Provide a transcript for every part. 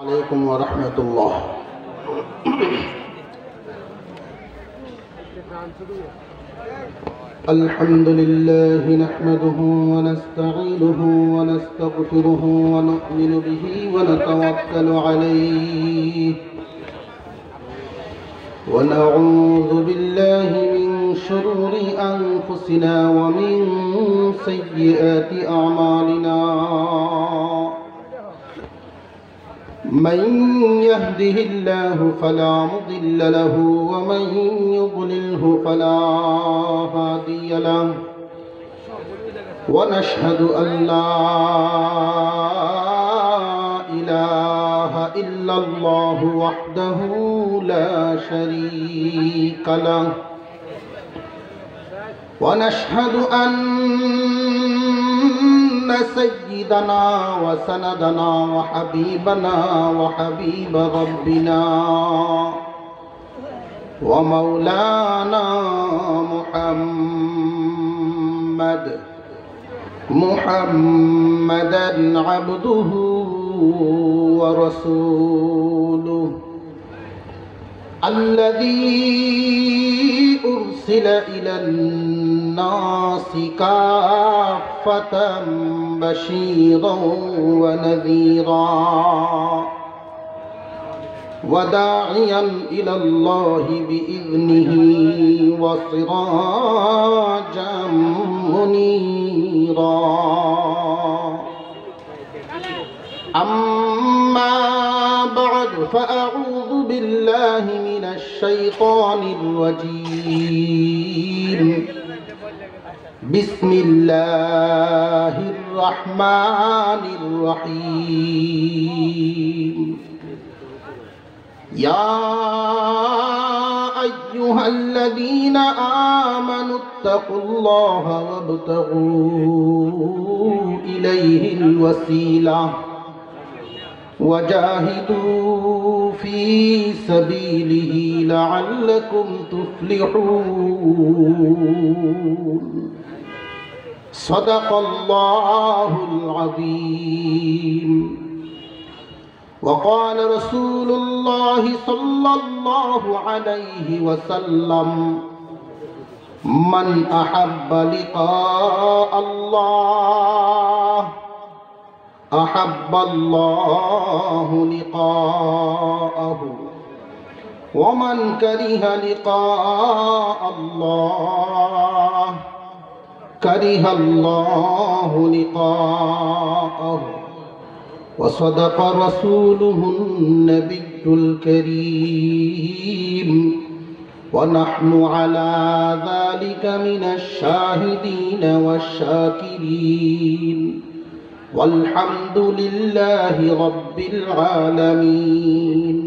عليكم ورحمة الله. الحمد لله نحمده ونستعينه ونستغفره ونؤمن به ونتوكل عليه ونعوذ بالله من شرور أنفسنا ومن سيئات أعمالنا. من يهده الله فلا مضل له ومن يضلله فلا هادي له، ونشهد أن لا إله إلا الله وحده لا شريك له، ونشهد أن سيدنا وسندنا وحبيبنا وحبيب ربنا ومولانا محمدا عبده ورسوله الذي أرسل إلى الناس كافة بشيرا ونذيرا وداعيا إلى الله بإذنه وسراجا منيرا. أما بعد فأعوذ بالله من الشيطان الرجيم. بسم الله الرحمن الرحيم. يا أيها الذين آمنوا اتقوا الله وابتغوا إليه الوسيلة وجاهدوا في سبيله لعلكم تفلحون. صدق الله العظيم. وقال رسول الله صلى الله عليه وسلم: من أحب لقاء الله أحب الله لقاءه، ومن كره لقاء الله كره الله لقاءه. وصدق رسوله النبي الكريم، ونحن على ذلك من الشاهدين والشاكرين، والحمد لله رب العالمين.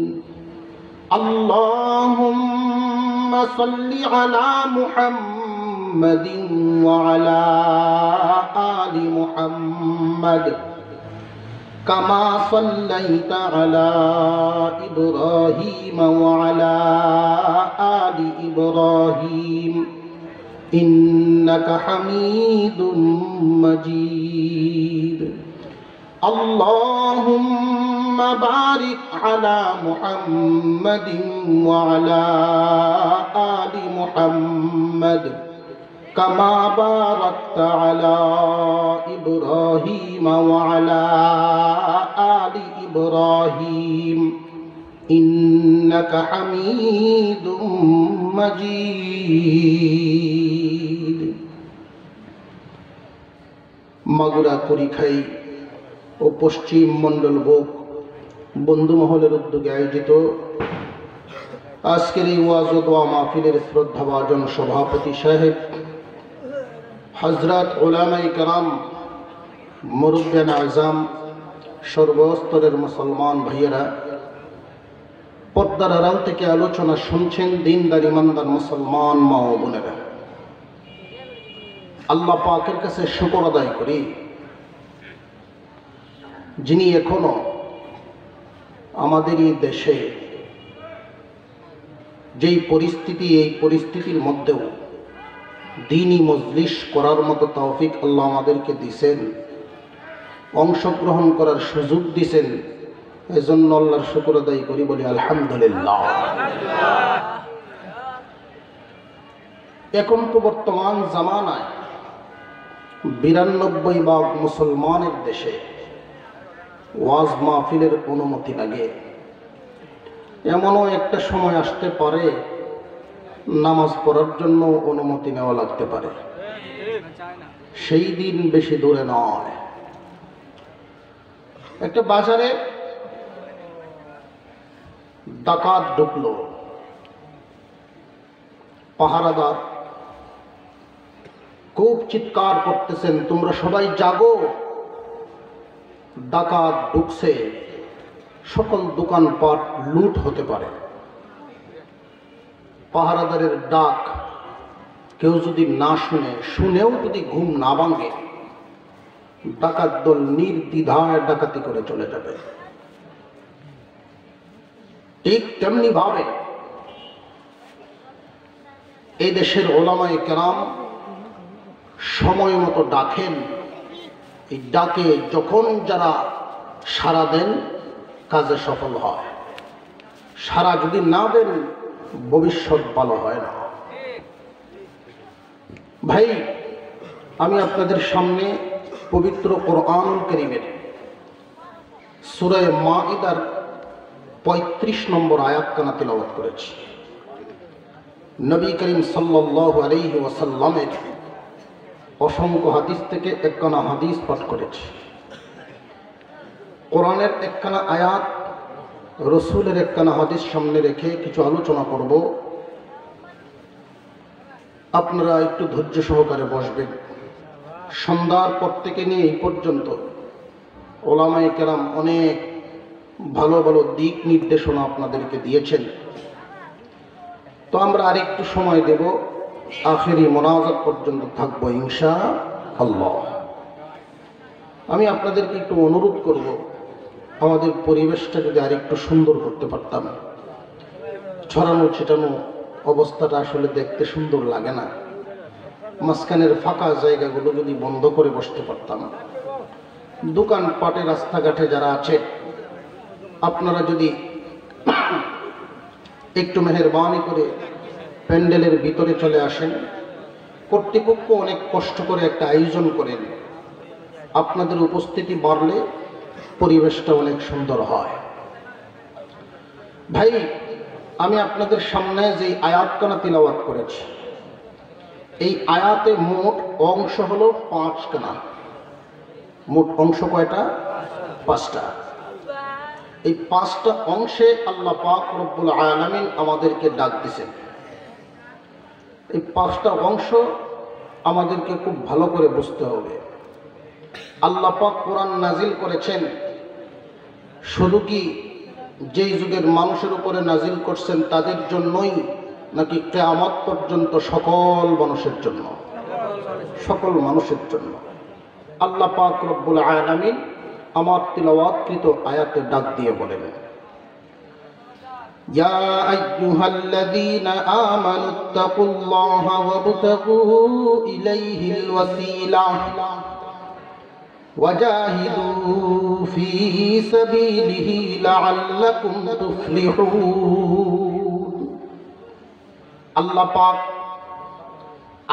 اللهم صل على محمد وعلى آل محمد كما صليت على إبراهيم وعلى آل إبراهيم إنك حميد مجيد. اللهم بارك على محمد وعلى آل محمد كما باركت على إبراهيم وعلى آل إبراهيم إنك حميد مجيد. মাগুরা তরিখাই ও পশ্চিম মণ্ডল বুক বন্ধু মহলের উদ্যোগে আয়োজিত আজকের এই ওয়াজ ও দোয়া মাহফিলের শ্রদ্ধাভাজন সভাপতি সাহেব, হযরত উলামায়ে কেরাম, মুরব্বিয়ান আযম, সর্বস্তরের মুসলমান ভাইয়েরা, পর্দার আড়াল থেকে আলোচনা শুনছেন দিনদার ইমানদার মুসলমান মা ও বোনেরা, আল্লাহ পাকের কাছে শুকর আদায় করি যিনি এখনো আমাদের এই দেশে যেই পরিস্থিতি, এই পরিস্থিতির মধ্যেও দ্বীনি মজলিস করার মতো তৌফিক আল্লাহ আমাদেরকে দিয়েছেন, অংশগ্রহণ করার সুযোগ দিয়েছেন। এজন্য আল্লাহর শুকর আদায় করি, বলি আলহামদুলিল্লাহ। এখন তো বর্তমান জামানায় 92 মুসলমানের দেশে ওয়াজ মাহফিলের অনুমতি লাগে। এমনও একটা সময় আসতে পারে নামাজ পড়ার জন্য অনুমতি নেওয়া লাগতে পারে। সেই দিন বেশি দূরে নয়। একটা বাজারে ডাকাত ঢুকলো, পাহারাদার খুব চিৎকার করতেছেন, তোমরা সবাই জাগো, ডাকাত ঢুকছে, সকল দোকানপাট লুট হতে পারে। পাহারাদারের ডাক কেউ যদি না শুনে, শুনেও যদি ঘুম না ভাঙে, ডাকাত দল নির্দ্বিধায় ডাকাতি করে চলে যাবে। ঠিক তেমনি ভাবে এই দেশের ওলামায়ে কেরাম সময় মতো ডাকেন। এই ডাকে যখন যারা সাড়া দেন কাজে সফল হয়, সাড়া যদি না দেন ভবিষ্যৎ ভালো হয় না। ভাই, আমি আপনাদের সামনে পবিত্র কোরআনুল কারীমের সূরা মাঈদার 35 নম্বর আয়াতখানা তিলাওয়াত করেছি। নবী করিম সাল্লাল্লাহু আলাইহি ওয়াসাল্লামের অসংখ্য হাদিস থেকে একখানা হাদিস পাঠ করেছি। কোরআনের একখানা আয়াত, রসুলের একখানা হাদিস সামনে রেখে কিছু আলোচনা করব। আপনারা একটু ধৈর্য সহকারে বসবেন। সন্ধ্যার পর থেকে নিয়ে এই পর্যন্ত ওলামায়ে কেরাম অনেক ভালো ভালো দিক নির্দেশনা আপনাদেরকে দিয়েছেন। তো আমরা আরেকটু সময় দেব, আখেরি মোনাজাত পর্যন্ত থাকবো ইনশাআল্লাহ। আমি আপনাদেরকে একটু অনুরোধ করব, আমাদের পরিবেশটা যদি আরেকটু সুন্দর করতে পারতাম। ছড়ানো ছিটানো অবস্থাটা আসলে দেখতে সুন্দর লাগে না। মাঝখানের ফাঁকা জায়গাগুলো যদি বন্ধ করে বসতে পারতাম। দোকানপাটে রাস্তাঘাটে যারা আছে, আপনারা যদি একটু মেহেরবানি করে প্যান্ডেলের ভিতরে চলে আসেন। কর্তৃপক্ষ অনেক কষ্ট করে একটা আয়োজন করেন, আপনাদের উপস্থিতি বাড়লে পরিবেশটা অনেক সুন্দর হয়। ভাই, আমি আপনাদের সামনে যে আয়াতখানা তিলাওয়াত করেছি, এই আয়াতে মোট অংশ হলো 5খানা। মোট অংশ কয়টা? 5টা। এই 5টা অংশে আল্লাহ পাক রব্বুল আলামিন আমাদেরকে ডাক দিয়েছেন। এই 5টা অংশ আমাদেরকে খুব ভালো করে বুঝতে হবে। আল্লাহ পাক কোরআন নাজিল করেছেন শুধু কি যেই যুগের মানুষের উপরে নাজিল করছেন তাদের জন্যই, নাকি কিয়ামত পর্যন্ত সকল মানুষের জন্য? সকল মানুষের জন্য। আল্লাহ পাক রব্বুল আলামিন আমার তিলাওয়াতকৃত আয়াতে ডাক দিয়ে বলেন, ইয়া আইয়ুহাল্লাযীনা আমানুত্তাকুল্লাহা ওয়াবতাগু ইলাইহিল ওয়াসিলাহ ওয়াজাহিদু ফী সাবিলিহি লাআল্লাকুম তুফলিহুন। আল্লাহ পাক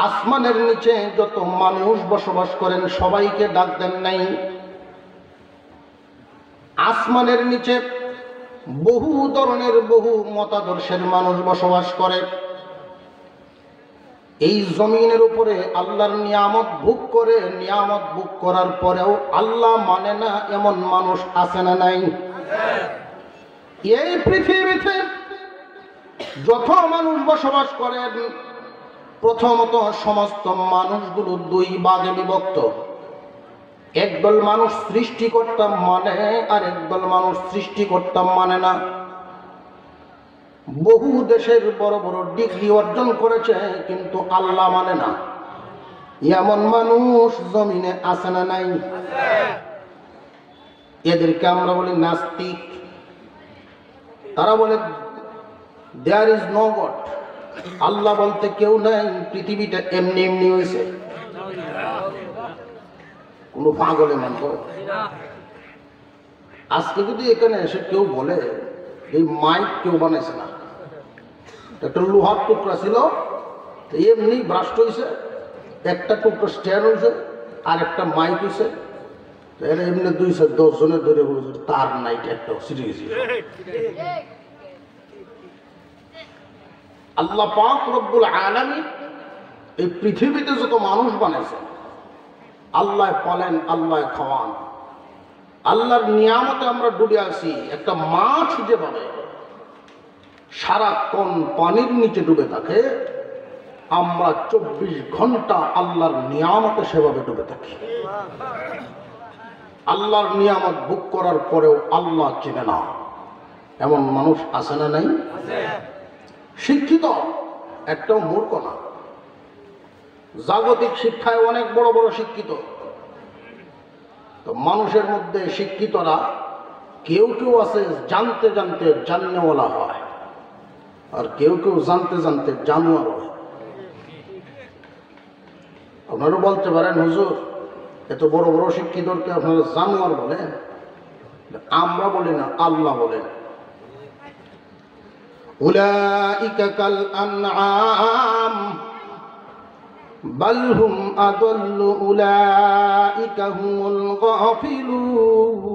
আসমানের নিচে যত মানুষ বসবাস করেন সবাইকে ডাক দেন নাই। আসমানের নিচে বহু ধরনের বহু মতাদর্শের মানুষ বসবাস করে। এই জমিনের উপরে আল্লাহর নিয়ামত ভোগ করে, নিয়ামত ভোগ করার পরেও আল্লাহ মানে না এমন মানুষ আছে না নাই? এই পৃথিবীতে যত মানুষ বসবাস করেন, প্রথমত সমস্ত মানুষগুলো 2 ভাগে বিভক্ত। একদল মানুষ সৃষ্টিকর্তা মানে, আর একদল মানুষ সৃষ্টিকর্তা মানে না। বহু দেশের বড় বড় ডিগ্রি অর্জন করেছে কিন্তু আল্লাহ মানে না, এমন মানুষ জমিনে আছে না নাই? এদেরকে আমরা বলি নাস্তিক। তারা বলে দেয়ার ইজ নো গড, আল্লাহ বলতে কেউ নাই, পৃথিবীটা এমনি এমনি হয়েছে। কোন পাগলে মানব? আজকে যদি এখানে এসে কেউ বলে এই মাইক কেউ বানাইছে না, একটা লোহার টুকরা ছিল এমনি ব্রাস্ট হয়েছে, একটা টুকরা স্ট্যান্ড হয়েছে আর একটা মাইক হয়েছে, এরা এমনি 210 জনের ধরে তার নাইট একটা সিটি গেছে। আল্লাহ পাক রব্বুল আলামিন এই পৃথিবীতে যত মানুষ বানাইছে, আল্লাহ পালেন, আল্লাহ খাওয়ান, আল্লাহর নিয়ামতে আমরা ডুবে আছি। একটা মাছ যেভাবে সারাক্ষণ পানির নিচে ডুবে থাকে, আমরা 24 ঘন্টা আল্লাহর নিয়ামতে সেভাবে ডুবে থাকি। আল্লাহর নিয়ামত ভোগ করার পরেও আল্লাহ চেনে না, এমন মানুষ আছে না নাই? শিক্ষিত একটাও মূর্খ না। জাগতিক শিক্ষায় অনেক বড় বড় শিক্ষিত। তো মানুষের মধ্যে শিক্ষিতরা কেউ কেউ আছে জানতে জানতে জাননেওয়ালা হয়, আর কেউ কেউ জানতে জানতে জানোয়ার হয়। আপনারা বলতে পারেন, হুজুর এত বড় বড় শিক্ষিতকে আপনারা জানোয়ার বলেন? আমরা বলি না, আল্লাহ বলেন উলাইকা কাল আনআম বাল হুম আদাল্লু উলাইকা হুমুল গাফিলুন।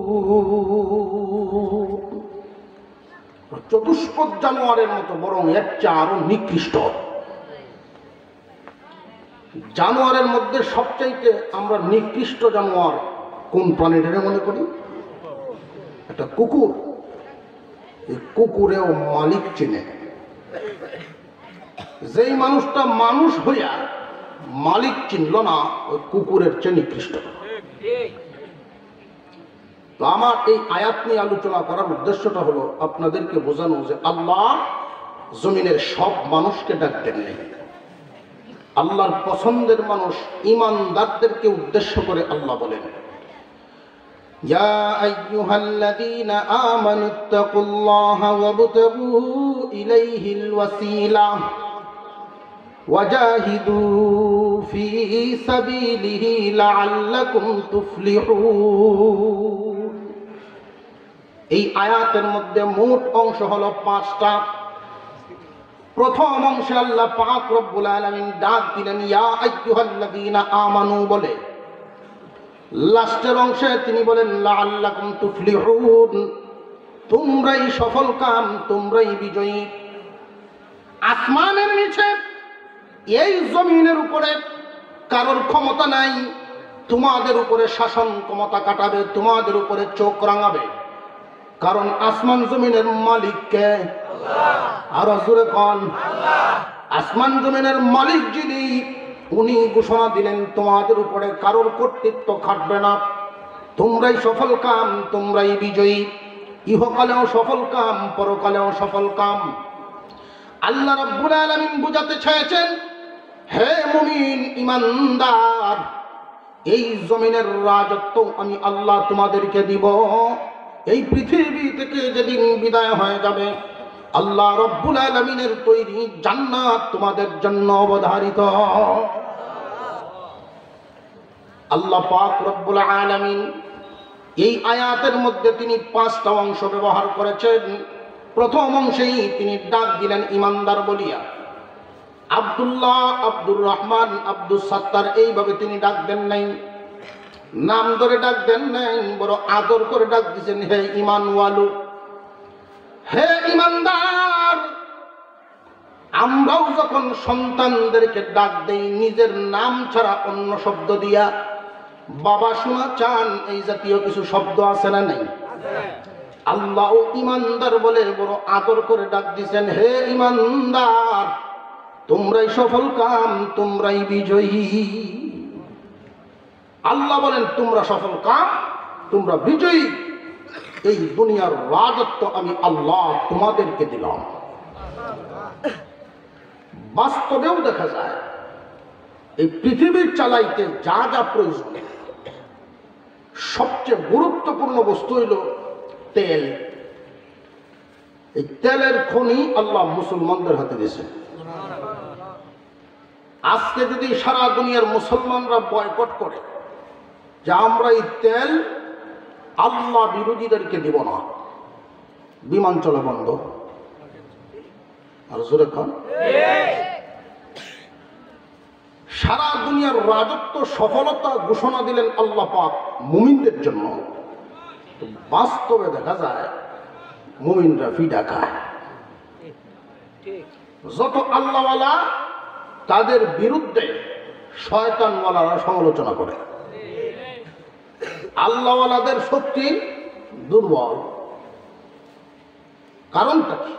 চতুষ্পদ জানোয়ারের মতো, বরং এর চেয়ে আরো নিকৃষ্ট। জানোয়ারের মধ্যে সবচাইতে আমরা নিকৃষ্ট জানোয়ার কোন প্রাণীটারে মনে করি? একটা কুকুর। এই কুকুরেও মালিক চিনে। যেই মানুষটা মানুষ হইয়া মালিক চিনল না, ওই কুকুরের চেয়ে নিকৃষ্ট। তো আমার এই আয়াত নিয়ে আলোচনা করার উদ্দেশ্যটা হলো আপনাদেরকে বোঝানো যে আল্লাহ জমিনের সব মানুষকে ডাক দেন নাই। আল্লাহর পছন্দের মানুষ ঈমানদারদেরকে উদ্দেশ্য করে আল্লাহ বলেন, ইয়া আইয়ুহাল্লাযীনা আমানুত্তাকুল্লাহা ওয়াবতাগু ইলাইহিল ওয়াসিলা ওয়াজাহিদু ফি সাবিলিহি লাআল্লাকুম তুফলিহুন। এই আয়াতের মধ্যে মোট অংশ হলো 5টা। প্রথম অংশে আল্লাহ পাক রব্বুল আলামিন ডাক দিলেন ইয়া আইয়ুহাল্লাযীনা আমানু বলে। লাস্টের অংশে তিনি বলেন লাআল্লাকুম তুফলিহুন, তোমরাই সফল কাম, তোমরাই বিজয়ী। আসমানের নিচে এই জমিনের উপরে কারোর ক্ষমতা নাই তোমাদের উপরে শাসন ক্ষমতা কাটাবে, তোমাদের উপরে চোখ রাঙাবে। কারণ আসমান জমিনের মালিক কে? আর জোরে কোন আল্লাহ। আসমান জমিনের মালিক যিনি, উনি ঘোষণা দিলেন তোমাদের উপরে কারোর কর্তৃত্ব খাটবে না, তোমরাই সফল কাম, তোমরাই বিজয়ী। ইহকালেও সফল কাম, পরকালেও সফল কাম। আল্লাহ রাব্বুল আলামিন বুঝাতে চেয়েছেন, হে মুমিন ঈমানদার, এই জমিনের রাজত্ব আমি আল্লাহ তোমাদেরকে দিব। এই পৃথিবী থেকে যেদিন বিদায় হয়ে যাবে, আল্লাহ রব্বুল আলামিনের তৈরি জান্নাত তোমাদের জন্য অবধারিত। আল্লাহ পাক রব্বুল আলামিন এই আয়াতের মধ্যে তিনি 5টা অংশ ব্যবহার করেছেন। প্রথম অংশেই তিনি ডাক দিলেন ঈমানদার বলিয়া। আব্দুল্লাহ, আব্দুর রহমান, আব্দুস সাত্তার এইভাবে তিনি ডাক দেন নাই, নাম ধরে ডাক দেন নাই, বড় আদর করে ডাক দিয়েছেন হে ঈমানওয়ালু, হে ঈমানদার। আমরাও যখন সন্তানদেরকে ডাক দেই নিজের নাম ছাড়া অন্য শব্দ দিয়া, বাবা শোনা চান, এই জাতীয় কিছু শব্দ আছে না নাই? আল্লাহ ঈমানদার বলে বড় আদর করে ডাক দিয়েছেন হে ঈমানদার, তোমরাই সফল কাম, তোমরাই বিজয়ী। আল্লাহ বলেন তোমরা সফল কাম, তোমরা বিজয়ী। এই দুনিয়ার রাজত্ব আমি আল্লাহ তোমাদেরকে দিলাম। বাস্তবেও দেখা যায় এই পৃথিবীর চালাইতে যা যা প্রয়োজন, সবচেয়ে গুরুত্বপূর্ণ বস্তু হইল তেল। এই তেলের খনি আল্লাহ মুসলমানদের হাতে দিয়েছে। আজকে যদি সারা দুনিয়ার মুসলমানরা বয়কট করে যে আমরা এই তেল আল্লাহ বিরোধীদেরকে দিব না। বিমান চলা বন্ধ। আর জোরে খান। সারা দুনিয়ার রাজত্ব সফলতা ঘোষণা দিলেন আল্লাহ পাক মুমিনদের জন্য। বাস্তবে দেখা যায় মুমিনরা ফিডা খায়। যত আল্লাহওয়ালা তাদের বিরুদ্ধে শয়তানওয়ালারা সমালোচনা করে। আল্লাহওয়ালাদের শক্তি দুর্বল। কারণটা কি?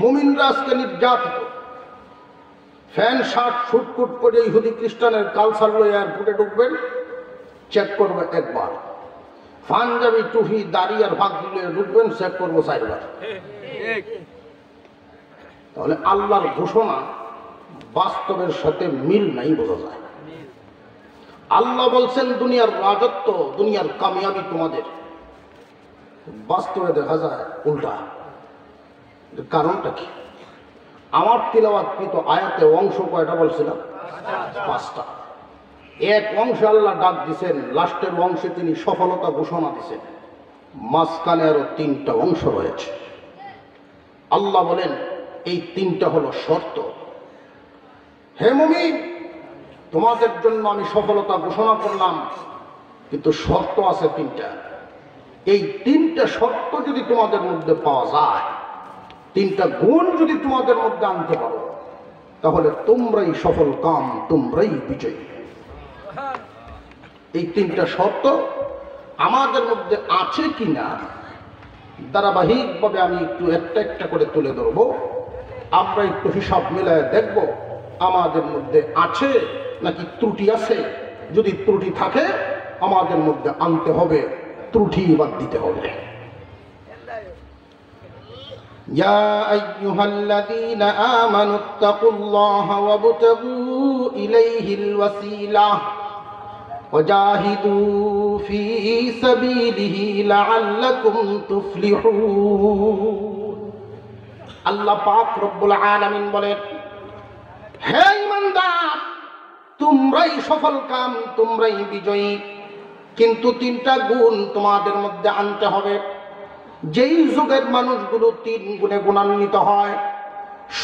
মুমিনরা আজকে নির্যাতিত। ফ্যান শার্ট ফুটকুট করে ইহুদি খ্রিস্টানের কালচার লয়ে এয়ারপোর্টে ঢুকবেন, চেক করবে একবার। পাঞ্জাবি টুপি দাড়ি আর ভাগ লয়ে ঢুকবেন, চেক করবো 4 বার। তাহলে আল্লাহর ঘোষণা বাস্তবের সাথে মিল নাই, বোঝা যায়। আল্লাহ বলছেন দুনিয়ার রাজত্ব, দুনিয়ার কামিয়াবি তোমাদের। বাস্তবে দেখা যায় উল্টা। কারণটা কি? আমার তিলাওয়াতকৃত আয়াতে অংশ কয়টা বলছিলাম? 5টা। এক অংশে আল্লাহ ডাক দিছেন, লাস্টের অংশে তিনি সফলতা ঘোষণা দিছেন। মাঝখানে আরো 3টা অংশ রয়েছে। আল্লাহ বলেন এই 3টা হলো শর্ত। হে মুমিন, তোমাদের জন্য আমি সফলতা ঘোষণা করলাম, কিন্তু শর্ত আছে 3টা। এই 3টা শর্ত যদি তোমাদের মধ্যে পাওয়া যায়, 3টা গুণ যদি তোমাদের মধ্যে আনতে পারো, তাহলে তোমরাই সফল কাম, তোমরাই বিজয়ী। এই 3টা শর্ত আমাদের মধ্যে আছে কিনা ধারাবাহিকভাবে আমি একটু একটা একটা করে তুলে ধরবো। আমরা একটু হিসাব মিলায় দেখব আমাদের মধ্যে আছে নাকি ত্রুটি আছে। যদি ত্রুটি থাকে আমাদের মধ্যে আনতে হবে, ত্রুটি বাদ দিতে হবে। ইয়া আইয়ুহাল্লাযীনা আমানুত্তাকুল্লাহা ওয়াবতাগু ইলাইহিল ওয়াসিলাহ ওয়াজাহিদু ফী সাবিলিহি লাআল্লাকুম তুফলিহুন। আল্লাহ পাক রব্বুল আলামিন বলেন, হে ঈমানদার, তোমরাই সফল কাম, তোমরাই বিজয়ী, কিন্তু 3টা গুণ তোমাদের মধ্যে আনতে হবে। যেই যুগের মানুষগুলো 3 গুণে গুণান্বিত হয়,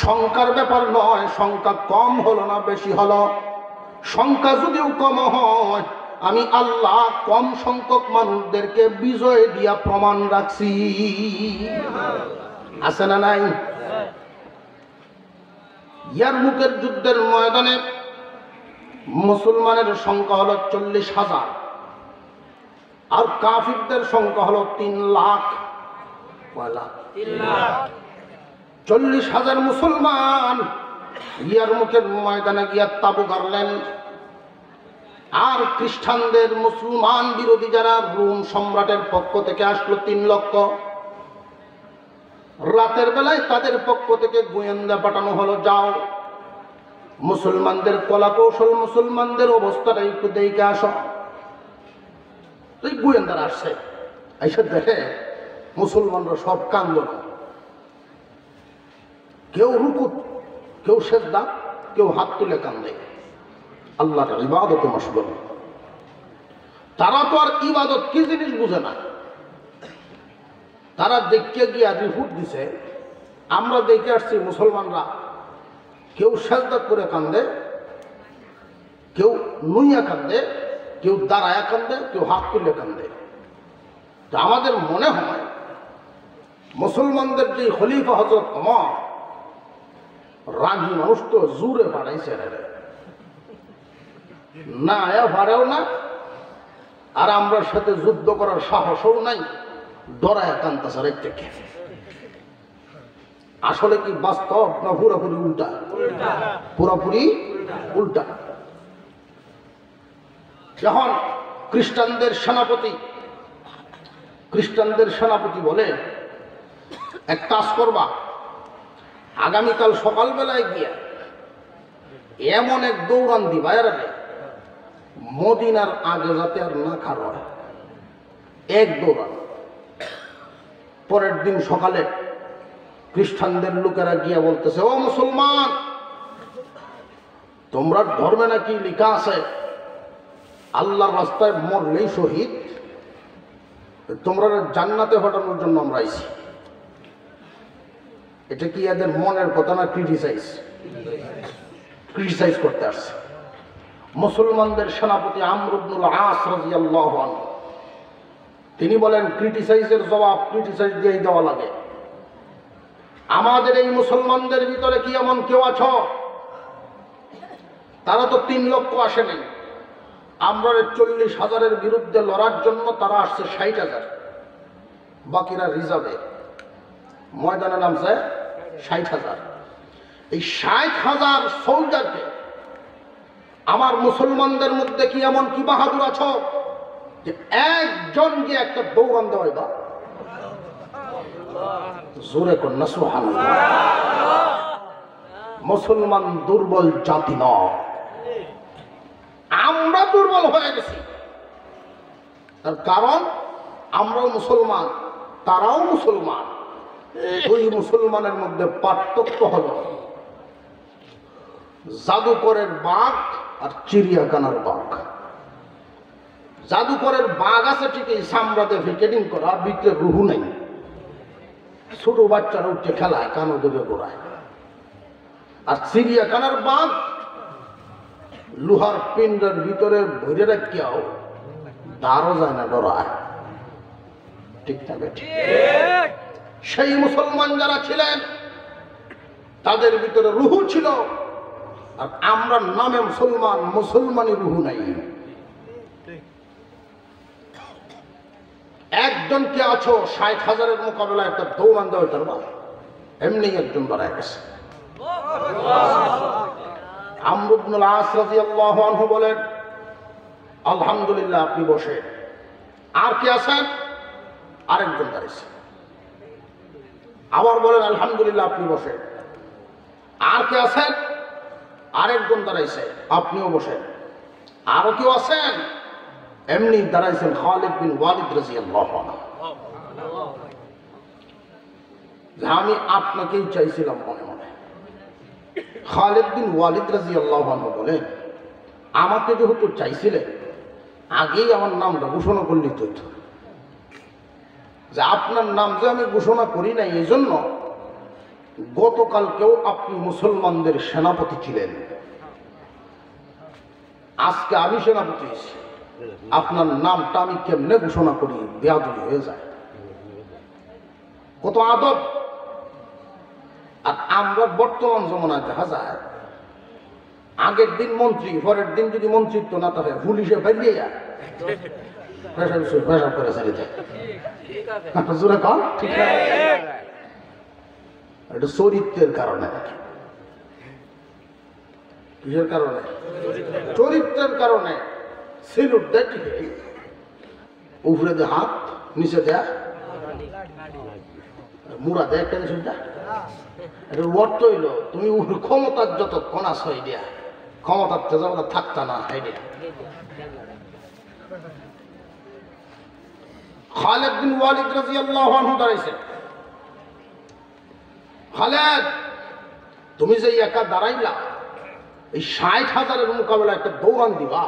সংখ্যার ব্যাপার নয়, সংখ্যা কম হলো না বেশি হলো, সংখ্যা যদিও কম হয়, আমি আল্লাহ কম সংখ্যক মানুষদেরকে বিজয় দিয়া প্রমাণ রাখছি। আছে না নাই? ইয়ারমুকের যুদ্ধের ময়দানে মুসলমানের সংখ্যা হলো 40,000 আর কাফিরদের সংখ্যা হলো 3 লাখ। 40,000 মুসলমান ইয়ারমুকের ময়দানে গিয়া তাবু গাড়লেন। আর খ্রিস্টানদের মুসলমান বিরোধী যারা রোম সম্রাটের পক্ষ থেকে আসলো 3 লক্ষ। রাতের বেলায় তাদের পক্ষ থেকে গোয়েন্দা পাঠানো হলো, যাও মুসলমানদের কলা কৌশল, মুসলমানদের অবস্থাটা একটু দেখে আসো। গোয়েন্দারা আসছে, এসে দেখে মুসলমানরা সব কান্দন, কেউ রুকুত, কেউ সেজদা, কেউ হাত তুলে কান্দে। আল্লাহর ইবাদতে মশগুল। তারা তো আর ইবাদত কি জিনিস বুঝে না। তারা দেখতে গিয়া রিপোর্ট দিছে, আমরা দেখে আসছি মুসলমানরা কেউ সেজদা করে কান্দে, কেউ নুইয়া কান্দে, কেউ দাঁড়ায়া কান্দে, কেউ হাত তুলে কান্দে। তা আমাদের মনে হয় মুসলমানদের যে খলিফা হযরত ওমর, রাগী মানুষ তো জোরে বাড়াইছে, না আয়া পারেও না, আর আমরা সাথে যুদ্ধ করার সাহসও নাই, ডরায় কান্তাছে রাত থেকে। আসলে কি বাস্তব না পুরোপুরি উল্টা? পুরোপুরি উল্টা। যখন খ্রিস্টানদের সেনাপতি বলে, এক কাজ করবা, আগামীকাল সকালবেলায় গিয়া এমন এক দৌড়ান দিবা, এর মদিনার আগে যাতে আর না খারো, এক দৌড়ান। পরের দিন সকালে খ্রিস্টানদের লোকেরা গিয়া বলতেছে, ও মুসলমান, তোমরা ধর্মে নাকি লেখা আছে আল্লাহর রাস্তায় মরলেই শহীদ, তোমরা জান্নাতে হটানোর জন্য আমরা আইছি। এটা কি এদের মনের কথা না? ক্রিটিসাইজ করতে আসছে। মুসলমানদের সেনাপতি আমর ইবনুল আস রাদিয়াল্লাহু আনহু তিনি বলেন, ক্রিটিসাইজের জবাব ক্রিটিসাইজ দিয়েই দেওয়া লাগে। আমাদের এই মুসলমানদের ভিতরে কি এমন কেউ আছো? তারা তো 3 লক্ষ আসেনি। আমরা 40,000-এর বিরুদ্ধে লড়ার জন্য তারা আসছে 60,000, বাকিরা রিজার্ভে ময়দানে নামছে 60,000। এই 60,000 সোলজারকে আমার মুসলমানদের মধ্যে কি এমন কি বাহাদুর আছো যে একজন গিয়ে একটা দৌড়ান দেওয়াই বা জোরে কন্যা সুবহানাল্লাহ। মুসলমান দুর্বল জাতি নয়, আমরা দুর্বল হয়ে গেছি। তার কারণ আমরাও মুসলমান, তারাও মুসলমান। দুই মুসলমানের মধ্যে পার্থক্য হলো জাদুকরের বাঘ আর চিড়িয়াখানার বাঘ। জাদুকরের বাঘ আছে ঠিকই, সামরাতে ফিকেটিং করা, ভিতরে রুহু নেই। ছোট বাচ্চারা উঠে খেলায়, কানো ধরে গোড়ায়। আর চিড়িয়াখানার বাঘ লোহার পিণ্ডের ভিতরে ভরে রাখিয়াও দাঁড়ও যায় না, ডরায়। ঠিক না বেঠিক? সেই মুসলমান যারা ছিলেন তাদের ভিতরে রুহু ছিল, আর আমরা নামে মুসলমান, মুসলমানই রুহু নাই। একজন কে আছো 60,000-এর মোকাবেলায় একটা দৌড়ান দেওয়া পারবা? এমনি একজন দাঁড়ায় গেছে। আমর ইবনুল আস রাদিয়াল্লাহু আনহু বলেন, আলহামদুলিল্লাহ, আপনি বসে। আর কে আছেন? আরেকজন দাঁড়িয়েছে। আবার বলেন, আলহামদুলিল্লাহ, আপনি বসে। আর কে আছেন? আরেকজন দাঁড়াইছে, আপনিও বসেন। আরো কেউ আছেন? এমনি দাঁড়াইছেন খালিদ বিন ওয়ালিদ রাদিয়াল্লাহু আনহু। আমি আপনাকেই চাইছিলাম মনে মনে। খালিদ বিন ওয়ালিদ রাদিয়াল্লাহু আনহু বলেন, আমাকে যেহেতু চাইছিলেন, আগেই আমার নামটা ঘোষণা করলেই তো হতো। যে আপনার নাম যে আমি ঘোষণা করি নাই, এই জন্য গতকালকেও আপনি মুসলমানদের সেনাপতি ছিলেন, আজকে আমি সেনাপতি, আপনার নামটা আমি কেমনে ঘোষণা করি? বেয়াদবি হয়ে যায়। কত আদব! আর আমরা বর্তমান জমানায় দেখা যায়, আগের দিন মন্ত্রী, পরের দিন যদি মন্ত্রিত্ব না থাকে পুলিশে বেরিয়ে যায়, পেশাব করে ছেড়ে দেয়। জোরে কন, ঠিক আছে? এটা চরিত্রের কারণে। কিসের কারণে? চরিত্রের কারণে। সেলুট দেয়, ঠিক আছে, উপরে দেয় হাত, নিচে দেয় মুড়া দেয়, একটা সেটা এটা অর্থ হইল তুমি ক্ষমতার যতক্ষণ আছো দিয়া, ক্ষমতার তো যখন থাকতা না আইডিয়া। খালিদ বিন ওয়ালিদ রাদিয়াল্লাহু আনহু দাঁড়াইছে। খালিদ, তুমি যে একা দাঁড়াইলা, এই 60,000-এর মোকাবেলায় একটা দৌড়ান দিবা,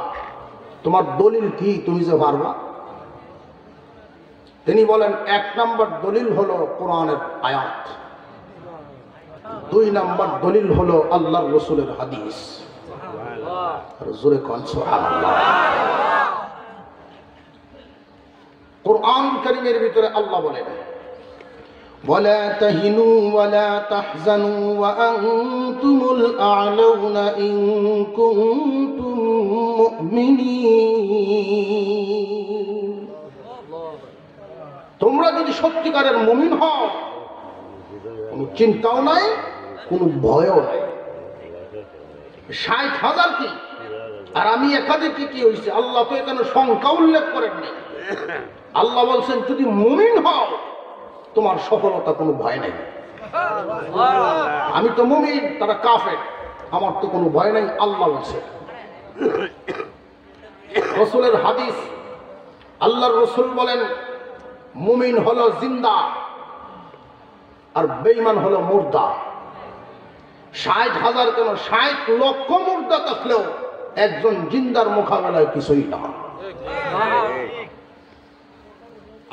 তোমার দলিল কি? তুমি যে পারবা? তিনি বলেন, 1 নম্বর দলিল হলো কোরআনের আয়াত, 2 নম্বর দলিল হলো আল্লাহর রাসূলের হাদিস। আর জোরে কোন সুবহানাল্লাহ। কোরআন কারীমের ভিতরে আল্লাহ বলেন, ওয়ালা তাহিনু ওয়ালা তাহজানু ওয়া আনতুমুল আ'লাউনা ইন কুনতুম মুমিনিন। তোমরা যদি সত্যিকারের মুমিন হও, কোনো চিন্তাও নাই, কোনো ভয়ও নাই। 60,000 কি আর আমি একাধিক কি হয়েছে? আল্লাহ তো এখানে সংখ্যা উল্লেখ করেননি। আল্লাহ বলছেন, যদি মুমিন হও তোমার সফলতা কোনো ভয় নাই। আমি তো মুমিন, তারা কাফের, আমার তো কোনো ভয় নাই। আল্লাহ বলছে, রাসূলের হাদিস, আল্লাহর রাসূল বলেন, মুমিন হলো জিন্দা আর বেঈমান হলো মুর্দা। 60,000 কেন, 60 লক্ষ মুর্দা থাকলেও একজন জিন্দার মোকাবেলায় কিছুই না।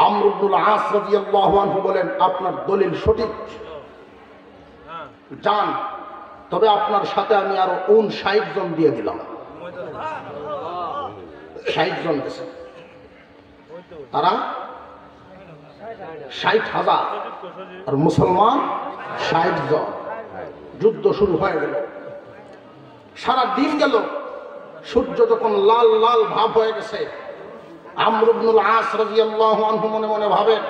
আমর ইবনুল আস রাদিয়াল্লাহু আনহু বলেন, আপনার দলিল সঠিক, যান, তবে আপনার সাথে আমি আরো 59 জন দিয়ে দিলাম। 60 জন দিয়েছে, তারা 60,000 আর মুসলমান 60 জন। যুদ্ধ শুরু হয়ে গেল, সারা দিন গেল, সূর্য যখন লাল লাল ভাব হয়ে গেছে, আমর ইবনুল আস রাদিয়াল্লাহু আনহু মনে মনে ভাবেন,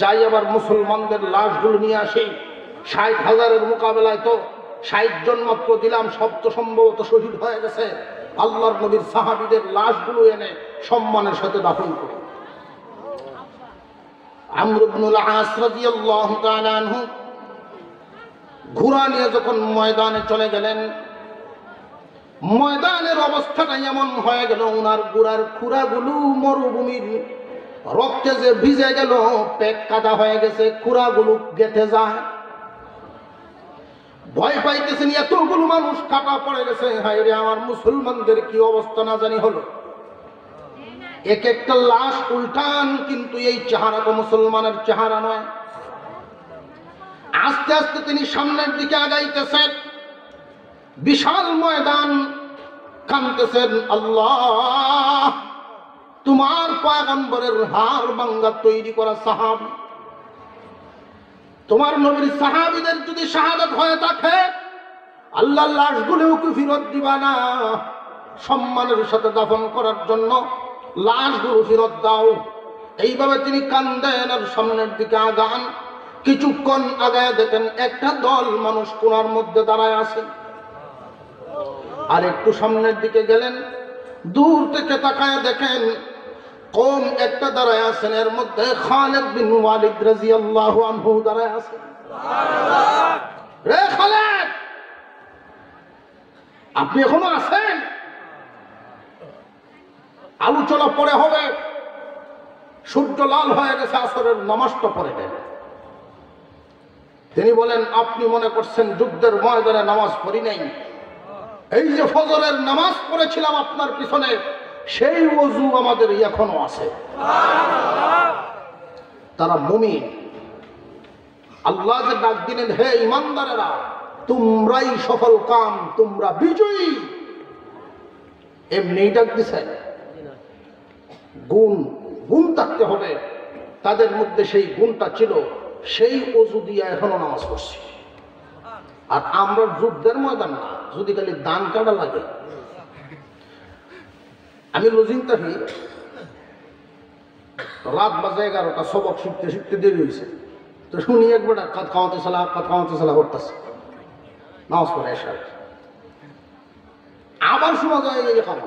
যাই আবার মুসলমানদের লাশগুলো নিয়ে আসি। 60,000-এর মোকাবেলায় তো 60 জন মাত্র দিলাম, সব তো সম্ভবত শহীদ হয়ে গেছে। আল্লাহর নবীর সাহাবীদের লাশগুলো এনে সম্মানের সাথে দাফন করি। আমর ইবনুল আস রাদিয়াল্লাহু তাআলা আনহু ঘোড়া নিয়ে যখন ময়দানে চলে গেলেন, ময়দানের অবস্থাটা এমন হয়ে গেল, ওনার ঘোড়ার খুরাগুলো মরুভূমির রক্তে যে ভিজে গেল, পেট কাদা হয়ে গেছে, খুরাগুলো গেঁথে যায়। ভয় পাইতেছেন, এতগুলো মানুষ কাটা পড়ে গেছে, হায় রে আমার মুসলমানদের কি অবস্থা না জানি হলো। এক একটা লাশ উল্টান, কিন্তু এই চেহারা তো মুসলমানের চেহারা নয়। আস্তে আস্তে তিনি সামনের দিকে আগাইতেছেন, বিশাল ময়দান, কাঁদতেছেন, আল্লাহ, তোমার পয়গম্বরের হাড় ভাঙা তৈরি করা সাহাবী, তোমার নবীর সাহাবীদের যদি শাহাদাত হয়ে থাকে, আল্লাহ লাশগুলোও কি ফেরত দিবা না? সম্মানের সাথে দাফন করার জন্য লাশগুলো ফেরত দাও। এইভাবে তিনি কান্দেন আর সামনের দিকে আগান। কিছুক্ষণ আগায় দেখেন একটা দল মানুষ কোণার মধ্যে দাঁড়ায় আছে। আর একটু সামনের দিকে গেলেন, দূর থেকে তাকায় দেখেন কম একটা দাঁড়ায় আছেন, এর মধ্যে খালিদ বিন ওয়ালিদ রাদিয়াল্লাহু আনহু দাঁড়ায় আছেন। রে খালিদ, আপনি এখনো আছেন? আলোচনা পরে হবে, সূর্য লাল হয়ে গেছে, আসরের নামাজটা পড়ে দেন। তিনি বলেন, আপনি মনে করছেন যুদ্ধের ময়দানে নামাজ পড়ি নাই? এই যে ফজরের নামাজ পড়েছিলাম আপনার পিছনে, সেই ওযু আমাদের এখনো আছে। তারা মুমিন। আল্লাহ যে ডাক দিলেন, হে ঈমানদারেরা, তোমরাই সফল কাম, তোমরা বিজয়ী। এমনি ডাক দিছেন? গুণ থাকতে হবে, তাদের মধ্যে সেই গুণটা ছিল, সেই ওযু দিয়ে এখনো নামাজ পড়ছি। আর আমরা যুদ্ধের ময়দান না, যদি খালি দান কাটা লাগে। আমি লজিং থাকি, রাত বাজে 11টা, সবক শিখতে শিখতে দেরি হয়েছে, তো শুনি একবার কাত খাওয়াতে সালা করতেছে, নামাজ পড়ে এসে আবার শোনা যায় এই খাওয়া,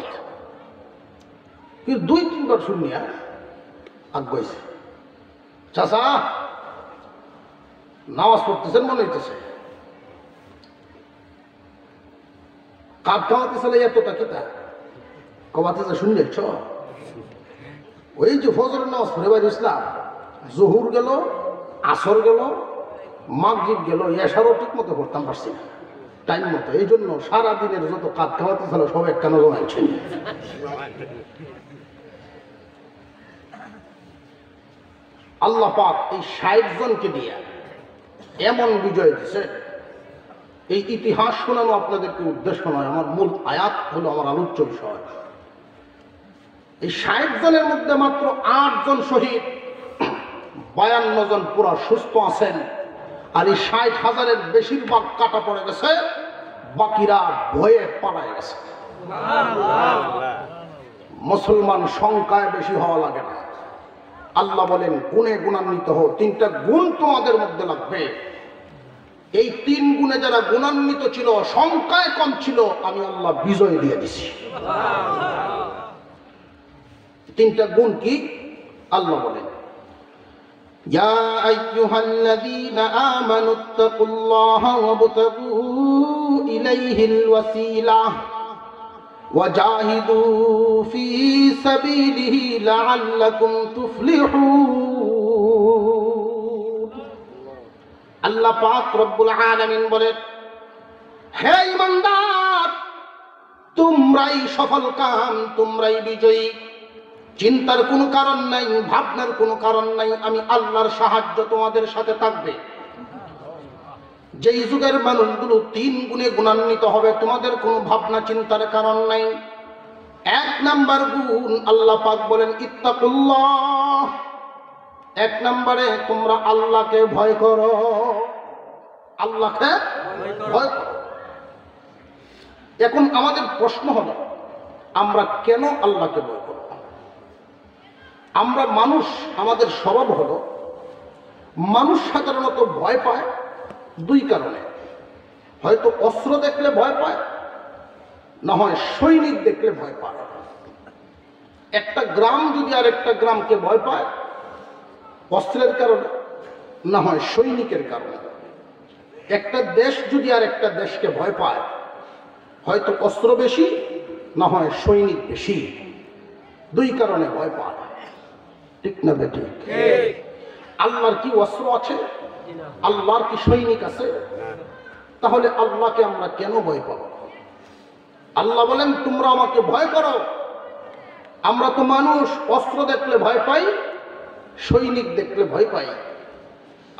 কিন্তু 2-3 বার শুনি আগাইছে, চাচা নামাজ পড়তেছেন মনে হইতেছে, কাপ খাওয়াতে চালাই এতটা কিতা কবাতে যা শুনলেছ। ওই যে ফজরের নামাজ পড়ে বাইরে ইসলাম, জহুর গেল, আসর গেল, মাগরিব গেল, এশারও ঠিক মতো করতাম পারছি না টাইম মতো। এই জন্য সারাদিনের যত কাপ খাওয়াতে ছিল সব একটা জমাইছে। আল্লাহ পাক এই 60 জনকে দিয়ে এমন বিজয় দিছে। এই ইতিহাস শোনানো আপনাদেরকে উদ্দেশ্য নয়, আমার মূল আয়াত হলো আমার আলোচ্য বিষয়। এই 60 জনের মধ্যে মাত্র 8 জন শহীদ, 52 জন পুরা সুস্থ আছেন। আর এই 60,000-এর বেশিরভাগ কাটা পড়ে গেছে, বাকিরা ভয়ে পালায় গেছে। মুসলমান সংখ্যায় বেশি হওয়া লাগে না। আল্লাহ বলেন, গুণে গুণান্বিত হও। 3টা গুণ তোমাদের মধ্যে লাগবে। এই 3 গুণে যারা গুণান্বিত ছিল, সংখ্যায় কম ছিল, আমি আল্লাহ বিজয় দিয়ে দিছি। 3টা গুণ কি? আল্লাহ বলেন, ইয়া আইয়ুহাল্লাযীনা আমানুত্তাকুল্লাহা ওয়াবতাগু ইলাইহিল ওয়াসিলাহ ওয়াজাহিদু ফী সাবিলিহি লাআল্লাকুম তুফলিহুন। আল্লাহ পাক রব্বুল আলামিন বলেন, হে ঈমানদার, তোমরাই সফল কাম, তোমরাই বিজয়ী। চিন্তার কোনো কারণ নাই, ভাবনার কোনো কারণ নাই। আমি আল্লাহর সাহায্য তোমাদের সাথে থাকবে। যেই যুগের মানুষগুলো 3 গুণে গুণান্বিত হবে, তোমাদের কোনো ভাবনা চিন্তার কারণ নাই। 1 নাম্বার গুণ, আল্লাহ পাক বলেন ইত্তাকুল্লাহ। 1 নম্বরে তোমরা আল্লাহকে ভয় করো, আল্লাহকে ভয় করো। এখন আমাদের প্রশ্ন হলো, আমরা কেন আল্লাহকে ভয় করব? আমরা মানুষ, আমাদের স্বভাব হলো, মানুষ সাধারণত ভয় পায় 2 কারণে। হয়তো অস্ত্র দেখলে ভয় পায়, না হয় সৈনিক দেখলে ভয় পায়। একটা গ্রাম যদি আরেকটা গ্রামকে ভয় পায়, অস্ত্রের কারণে, না হয় সৈনিকের কারণে। একটা দেশ যদি আরেকটা দেশকে ভয় পায়, হয়তো অস্ত্র বেশি, না হয় সৈনিক বেশি। 2 কারণে ভয় পায়। ঠিক না বেটি? আল্লাহর কি অস্ত্র আছে? আল্লাহর কি সৈনিক আছে? তাহলে আল্লাহকে আমরা কেন ভয় পাব? আল্লাহ বলেন তোমরা আমাকে ভয় করো। আমরা তো মানুষ, অস্ত্র দেখলে ভয় পাই, সৈনিক দেখলে ভয় পাই।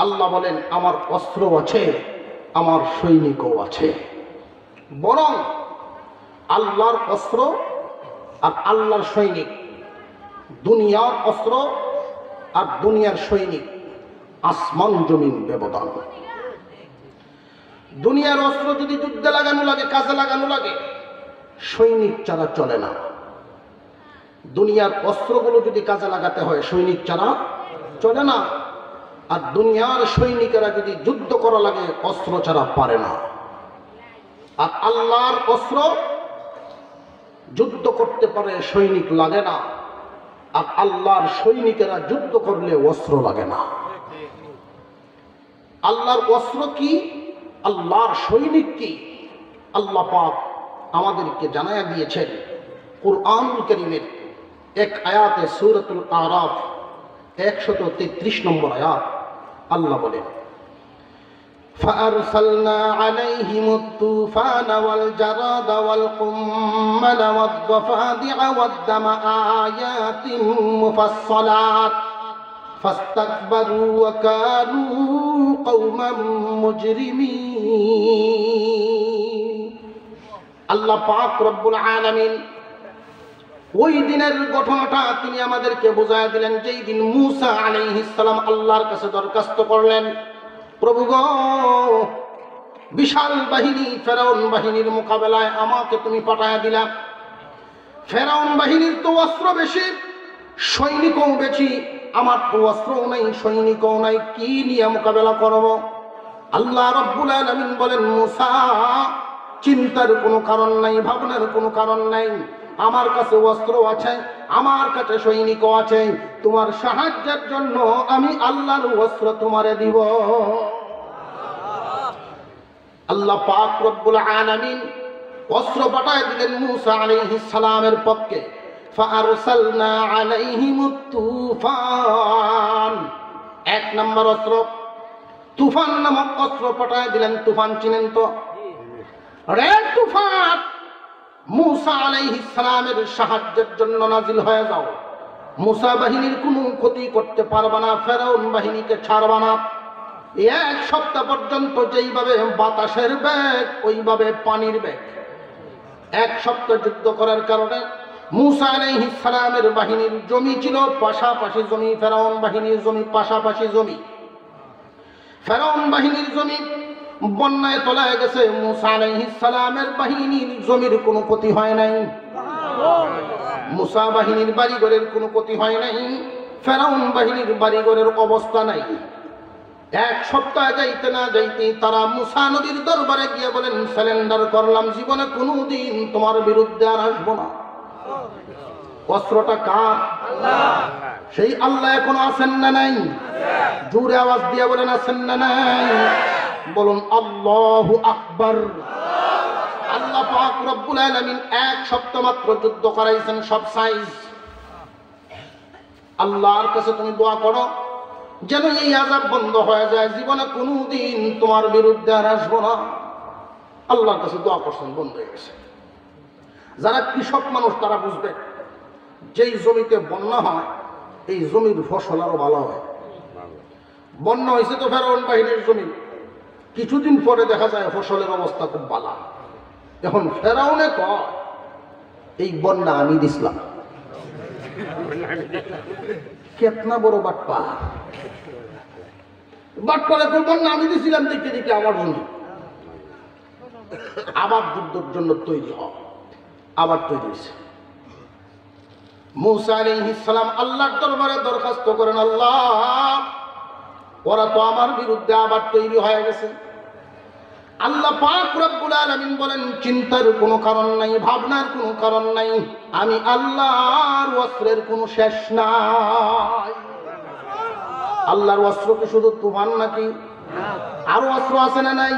আল্লাহ বলেন আমার অস্ত্র আছে, আমার সৈনিকও আছে। বরং আল্লাহর অস্ত্র আর আল্লাহর সৈনিক, দুনিয়ার অস্ত্র আর দুনিয়ার সৈনিক আসমান জমিন ব্যবধান। দুনিয়ার অস্ত্র যদি যুদ্ধে লাগানো লাগে, কাজে লাগানো লাগে, সৈনিক ছাড়া চলে না। দুনিয়ার অস্ত্রগুলো যদি কাজে লাগাতে হয়, সৈনিক ছাড়া চলে না। আর দুনিয়ার সৈনিকেরা যদি যুদ্ধ করা লাগে, অস্ত্র ছাড়া পারে না। আর আল্লাহর অস্ত্র যুদ্ধ করতে পারে, সৈনিক লাগে না। আর আল্লাহর সৈনিকেরা যুদ্ধ করলে অস্ত্র লাগে না। আল্লাহর অস্ত্র কি, আল্লাহর সৈনিক কি, আল্লাহ পাক আমাদেরকে জানায়া দিয়েছেন কুরআনুল কারীমের এক আয়াতে, সূরাতুল আরাফ 133 নম্বর আয়াত। আল্লাহ বলেন فأرسلنا عليهم الطوفان والجراد والقمل والضفادع والدم آيات مفصلات فاستكبروا وكانوا قوما مجرمين। আল্লাহ পাক রব্বুল আলামিন ওই দিনের ঘটনাটা তিনি আমাদেরকে বোঝায় দিলেন, যেই দিন মূসা আলাইহিস সালাম আল্লাহর কাছে দরখাস্ত করলেন, প্রভু গো, বিশাল বাহিনী, ফেরাউন বাহিনীর মোকাবেলায় আমাকে তুমি পাঠায়া দিলা। ফেরাউন বাহিনীর তো অস্ত্র বেশি, সৈনিকও বেশি, আমার তো অস্ত্রও নাই, সৈনিকও নাই, কি নিয়ে মোকাবেলা করব? আল্লাহ রব্বুল আলামিন বলেন, মূসা, চিন্তার কোনো কারণ নাই, ভাবনার কোনো কারণ নাই। আমার কাছে অস্ত্র আছে, আমার কাছে সৈনিকও আছে। তোমার সাহায্যের জন্য আমি আল্লাহর অস্ত্র তোমারে দিব। আল্লাহ পাক রব্বুল আলামিন অস্ত্র পাঠায় দিলেন মূসা আলাইহিস সালামের পক্ষে। ফাআরসালনা আলাইহিমুত তুফান, 1 নম্বর অস্ত্র তুফান নামক অস্ত্র পাঠায় দিলেন। তুফান চিনেন তো? রে তুফান, মূসা আলাইহিস সালামের সাহায্যের জন্য নাজিল হয়ে যাও। মূসা বাহিনীর কোনো ক্ষতি করতে পারবে না, ফেরাউন বাহিনীকে ছাড়বে না। 1 সপ্তাহ পর্যন্ত যেইভাবে বাতাসের বেগ, ওইভাবে পানির বেগ। 1 সপ্তাহ যুদ্ধ করার কারণে মূসা আলাইহিস সালামের বাহিনীর জমি ছিল পাশাপাশি জমি, ফেরাউন বাহিনীর জমি পাশাপাশি জমি। ফেরাউন বাহিনীর জমি বন্যায় তলায় গেছে, মূসা আলাইহিস সালামের বাহিনীর জমির কোনো ক্ষতি হয় নাই। মূসা বাহিনীর বাড়িঘরের কোনো ক্ষতি হয় নাই, ফেরাউন বাহিনীর বাড়িঘরের অবস্থা নাই। 1 সপ্তাহ যাইতে না যাইতে তারা মূসা নবীর দরবারে গিয়ে বলেন, সারেন্ডার করলাম, জীবনে কোনোদিন তোমার বিরুদ্ধে আর আসবো না। অস্ত্রটা কার? আল্লাহ। সেই আল্লাহ এখনো আছেন না নাই? জোরে আওয়াজ দিয়ে বলেন, আছেন না নাই? বলুন আল্লাহু আকবার। আল্লাহ পাক রব্বুল আলামিন 1 সপ্তাহ মাত্র যুদ্ধ করাইছেন, সব সাইজ। আল্লাহর কাছে তুমি দোয়া করো যেন এই আযাব বন্ধ হয়ে যায়, জীবনে কোনোদিন তোমার বিরুদ্ধে আর আসবো না। আল্লাহর কাছে দোয়া করছেন, বন্ধ হয়ে গেছে। যারা কৃষক মানুষ তারা বুঝবে, যেই জমিতে বন্যা হয় এই জমির ফসল আরো ভালো হয়। বন্যা হয়েছে তো ফেরাউন বাহিনীর জমি, কিছুদিন পরে দেখা যায় ফসলের অবস্থা খুব ভালো। এখন ফেরাউনে কয় এই বন্যা আমি দিছিলাম। কেতনা বড় বাটপা, বাটপারে বন্যা আমি দিছিলাম, দেখতে দেখতে আমার জমি। আবার যুদ্ধের জন্য তৈরি হয়, আবার তৈরি হয়েছে। মূসা আলাইহিস সালাম আল্লাহর দরবারে দরখাস্ত করেন, আল্লাহ ওরা তো আমার বিরুদ্ধে আবার তৈরি হয়ে গেছে। আল্লাহ পাক রব্বুল আলামিন বলেন, চিন্তার কোনো কারণ নাই, ভাবনার কোনো কারণ নাই, আমি আল্লাহর অস্ত্রের কোনো শেষ নাই। আল্লাহর অস্ত্র কি শুধু তুফান নাকি? আরো অস্ত্র আছে না নাই?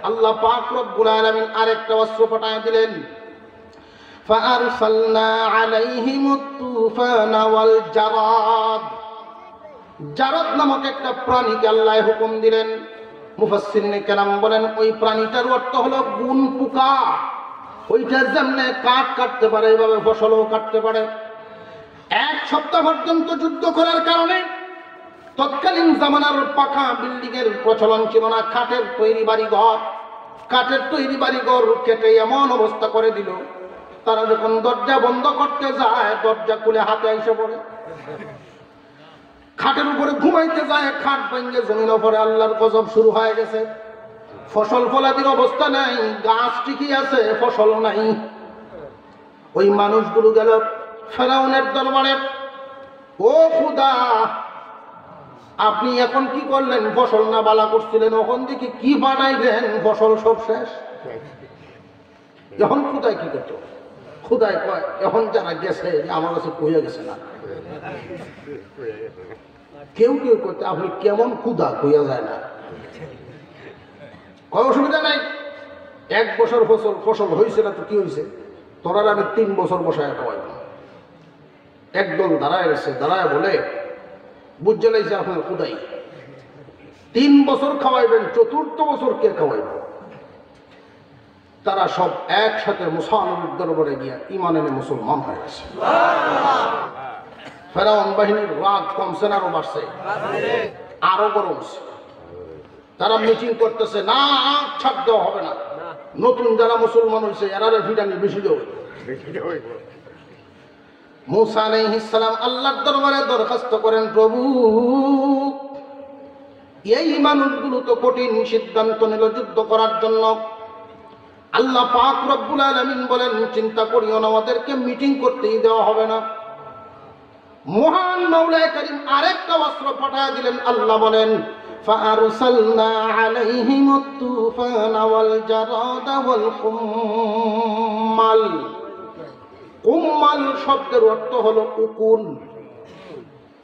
আল্লাহ পাক রব্বুল আলামিন আরেকটা অস্ত্র পাঠায় দিলেন, فأرسلنا عليهم الطوفان والجراد। জারাদ নামক একটা প্রাণীকে আল্লাহ হুকুম দিলেন। মুফাসসিরিনে কেরাম বলেন ওই প্রাণীটার অর্থ হলো গুণ পোকা। ওইটা যেমনে কাঠ কাটতে পারে এইভাবে ফসলও কাটতে পারে। এক সপ্তাহ পর্যন্ত যুদ্ধ করার কারণে তৎকালীন জামানার পাকা বিল্ডিং এর প্রচলন ছিল না। কাঠের তৈরি বাড়িঘর, কাঠের তৈরি বাড়িঘর কেটে এমন অবস্থা করে দিল, তারা যখন দরজা বন্ধ করতে যায় দরজা খুলে হাতে এসে পড়ে। খাটের উপরে ঘুমাইতে যায়, খাট ভেঙে জমিনের উপরে আল্লাহর গজব শুরু হয়ে গেছে। ফসল ফলাদির অবস্থা নাই, গাছ ঠিকই আছে, ফসল নাই। ওই মানুষগুলো গেল ফেরাউনের দরবারে, ও খুদা আপনি এখন কি করলেন? ফসল না বালা করছিলেন, ওখান থেকে কি বানাইলেন? ফসল সব শেষ। এখন খুদায় কি করতো? খুদায় কয় এখন যারা গেছে আমার কাছে কইয়া গেছে না। কেউ কেউ করতে আপনি কেমন খুদা কইয়া যায় না, কয় অসুবিধা নাই, 1 বছর ফসল হয়েছে না তো কি হয়েছে, তোরা আমি 3 বছর বসায় খাওয়াইব। একদল দাঁড়ায় গেছে, দাঁড়ায় বলে বুঝে লাইছে আপনার খুদাই 3 বছর খাওয়াইবেন, 4র্থ বছর কে খাওয়াইব? তারা সব একসাথে মুসা নবীর দরবারে গিয়া ঈমান এনে মুসলমান হয়ে গেছে। ফেরাউন বাহিনীর রাগ কমছে না আরো বাড়ছে, আরো গরম। তারা মিটিং করতেছে, না ছাড় দেওয়া হবে না, নতুন যারা মুসলমান হয়েছে এরারে ফিটানি বেশি দেবে। মূসা আলাইহিস সালাম আল্লাহর দরবারে দরখাস্ত করেন, প্রভু এই মানুষগুলো তো কঠিন সিদ্ধান্ত নিল যুদ্ধ করার জন্য। আল্লাহ পাক রব্বুল আলামিন বলেন, চিন্তা করিও না, ওদেরকে মিটিং করতেই দেওয়া হবে না। মহান মাওলা কারীম আরেকটা অস্ত্র পাঠিয়ে দিলেন। আল্লাহ বলেন, ফাআরসালনা আলাইহিমুত তুফানা ওয়াল জারাদা ওয়াল কুম্মাল। কুম্মাল শব্দের অর্থ হলো উকুন।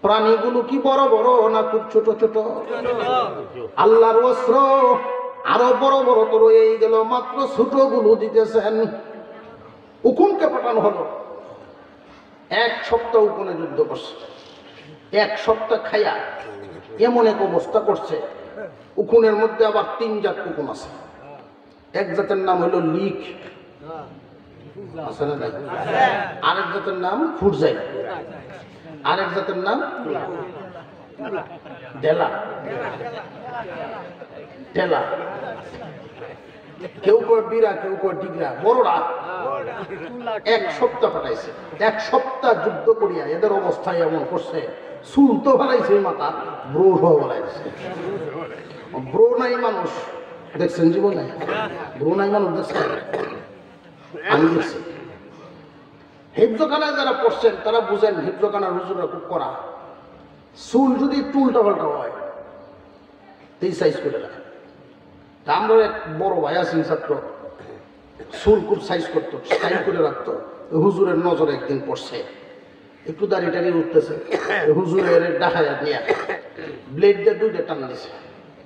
প্রাণীগুলো কি বড় বড় না খুব ছোট ছোট? আল্লাহর অস্ত্র আরো বড় বড় তো রয়েই গেল, মাত্র ছোটগুলো দিতেছেন। উকুনকে পাঠানো হলো। 1 সপ্তাহ উকুনে যুদ্ধ করছে, 1 সপ্তাহ খাইয়া এমন এক অবস্থা করছে। উকুনের মধ্যে আবার 3 জাত উকুন আছে। এক জাতের নাম হলো লিক, আছে না নাই? আরেক জাতের নাম ফুরজাই, আরেক জাতের নাম ডেলা। টেলা, কেউ কয় বিরা, কেউ কয় ডিগরা, বড়রা। 1 সপ্তাহ পাঠাইছে। 1 সপ্তাহ যুদ্ধ করিয়া এদের অবস্থায় এমন করছে, চুল তো ফেলাইছে মাথা, ব্রো সহ ফেলাইছে। ব্রো নাই মানুষ দেখছেন জীবনে? ব্রো নাই মানুষ দেখছেন? আমি দেখছি। হিফজখানায় যারা পড়ছেন তারা বুঝেন, হিফজখানার হুজুররা খুব করা। চুল যদি একটু উল্টা পাল্টা হয় এই সাইজ করে রাখে। আমরা এক বড় ভাই আছেন ছাত্র, চুল খুব সাইজ করতো, স্টাইল করে রাখতো। হুজুরের নজরে একদিন পড়ছে, একটু দাঁড়িয়ে টাড়িয়ে উঠতেছে, হুজুরের ডাকায় নিয়ে ব্লেড দিয়ে 2টা টান দিছে,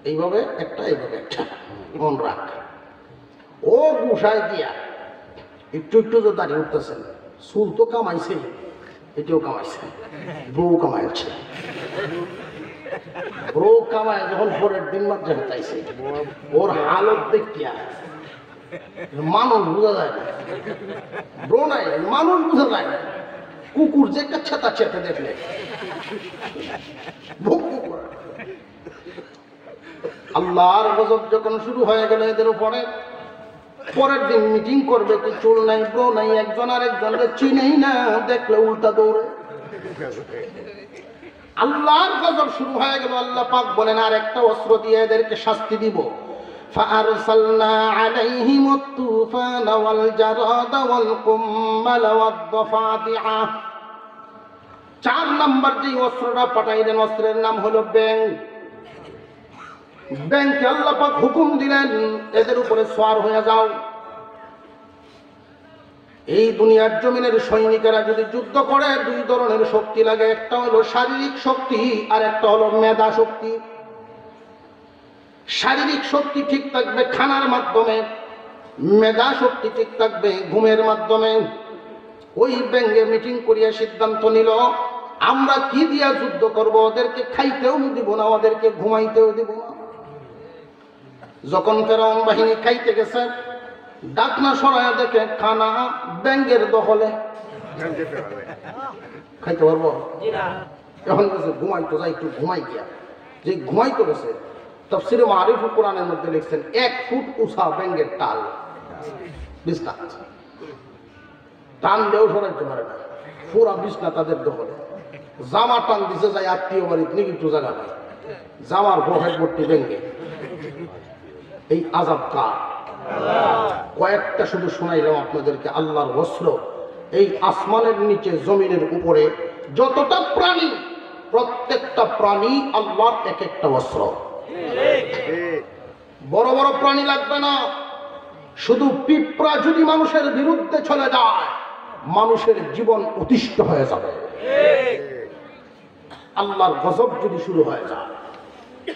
এইভাবে একটা এইভাবে একটা, মন রাখ। ও গুসায় দিয়া একটু একটু তো দাঁড়িয়ে উঠতেছেন, চুল তো কামাইছে, এটাও কামাইছে, বউ কামাইছে। ব্রো কামায় যখন পরের দিন মাত্র চাইছে, ওর হালত দেখিয়া মানুষ বোঝা যায় না। ব্রো নাই, মানুষ বোঝা যায় না। কুকুর যে একটা ছেতা চেপে দেখলে আল্লাহর গজব যখন শুরু হয়ে গেল এদের উপরে, পরের দিন মিটিং করবে, কি চুল নাই ব্রো নাই, একজন আর একজনকে চিনেই না, দেখলে উল্টা দৌড়ে। আল্লাহর গজব শুরু হয়ে গেল। আল্লাহ পাক বলেন আর একটা অস্ত্র দিয়ে এদেরকে শাস্তি দিব। فأرسلنا عليهم الطوفان والجراد والقمل والضفادع। 4 নম্বর যে অস্ত্রটা পাঠাইলেন, অস্ত্রের নাম হলো ব্যাঙ। ব্যাঙকে আল্লাহ পাক হুকুম দিলেন এদের উপরে সওয়ার হয়ে যাও। এই দুনিয়ার জমিনের সৈনিকেরা যদি যুদ্ধ করে 2 ধরনের শক্তি লাগে, একটা হলো শারীরিক শক্তি আর একটা হলো মেধা শক্তি। শারীরিক শক্তি ঠিক থাকবে খানার মাধ্যমে, মেধা শক্তি ঠিক থাকবে ঘুমের মাধ্যমে। ওই ব্যাঙে মিটিং করিয়া সিদ্ধান্ত নিল আমরা কি দিয়া যুদ্ধ করব, ওদেরকে খাইতেও দিব না, ওদেরকে ঘুমাইতেও দিব না। যখন ফেরাউন বাহিনী খাইতে গেছে, ডাকনা সরায়া দেখে খানা ব্যাঙের দখলে। খাইতে পারবো এখন গেছে ঘুমাইতো, যাই একটু ঘুমাই গিয়া, যে ঘুমাইতে গেছে তাফসীরে মারিফুল কোরআনের মধ্যে লিখছেন 1 ফুট উঁচা ব্যাঙের টাল, বিছনা টান দেও সরাইতে পারে না, পুরা বিছনা তাদের দখলে। জামা টান দিছে যাই আত্মীয় বাড়িতে নাকি একটু জায়গা পায়, জামার পকেট ভর্তি ব্যাঙে। এই আযাব কার? কয়েকটা শুধু শোনাইলাম আপনাদেরকে আল্লাহর অস্ত্র। এই আসমানের নিচে জমিনের উপরে যতটা প্রাণী, প্রত্যেকটা প্রাণী আল্লাহর এক একটা অস্ত্র। বড় বড় প্রাণী লাগবে না, শুধু পিঁপড়া যদি মানুষের বিরুদ্ধে চলে যায় মানুষের জীবন অতিষ্ঠ হয়ে যাবে। আল্লাহর গজব যদি শুরু হয়ে যায়,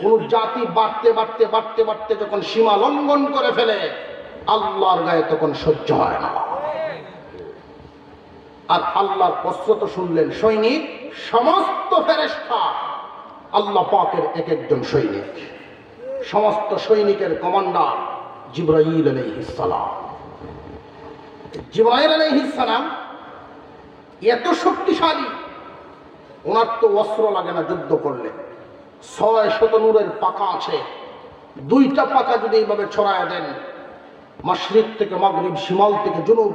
কোন জাতি বাড়তে বাড়তে বাড়তে বাড়তে যখন সীমা লঙ্ঘন করে ফেলে আল্লাহর গায়ে তখন সহ্য হয় না। আর আল্লাহর অস্ত্র তো শুনলেন সৈনিক, সমস্ত ফেরেশতা আল্লাহ পাকের এক একজন সৈনিক, সমস্ত সৈনিকের কমান্ডার জিবরাইল আলাইহিস সালাম। জিবরাইল আলাইহিস সালাম এত শক্তিশালী, ওনার তো অস্ত্র লাগে না যুদ্ধ করলে। 600 নূরের পাকা আছে, 2টা পাকা যদি এইভাবে ছড়ায় দেন, মাশরিক থেকে মাগরিব, শিমাল থেকে জুনুব,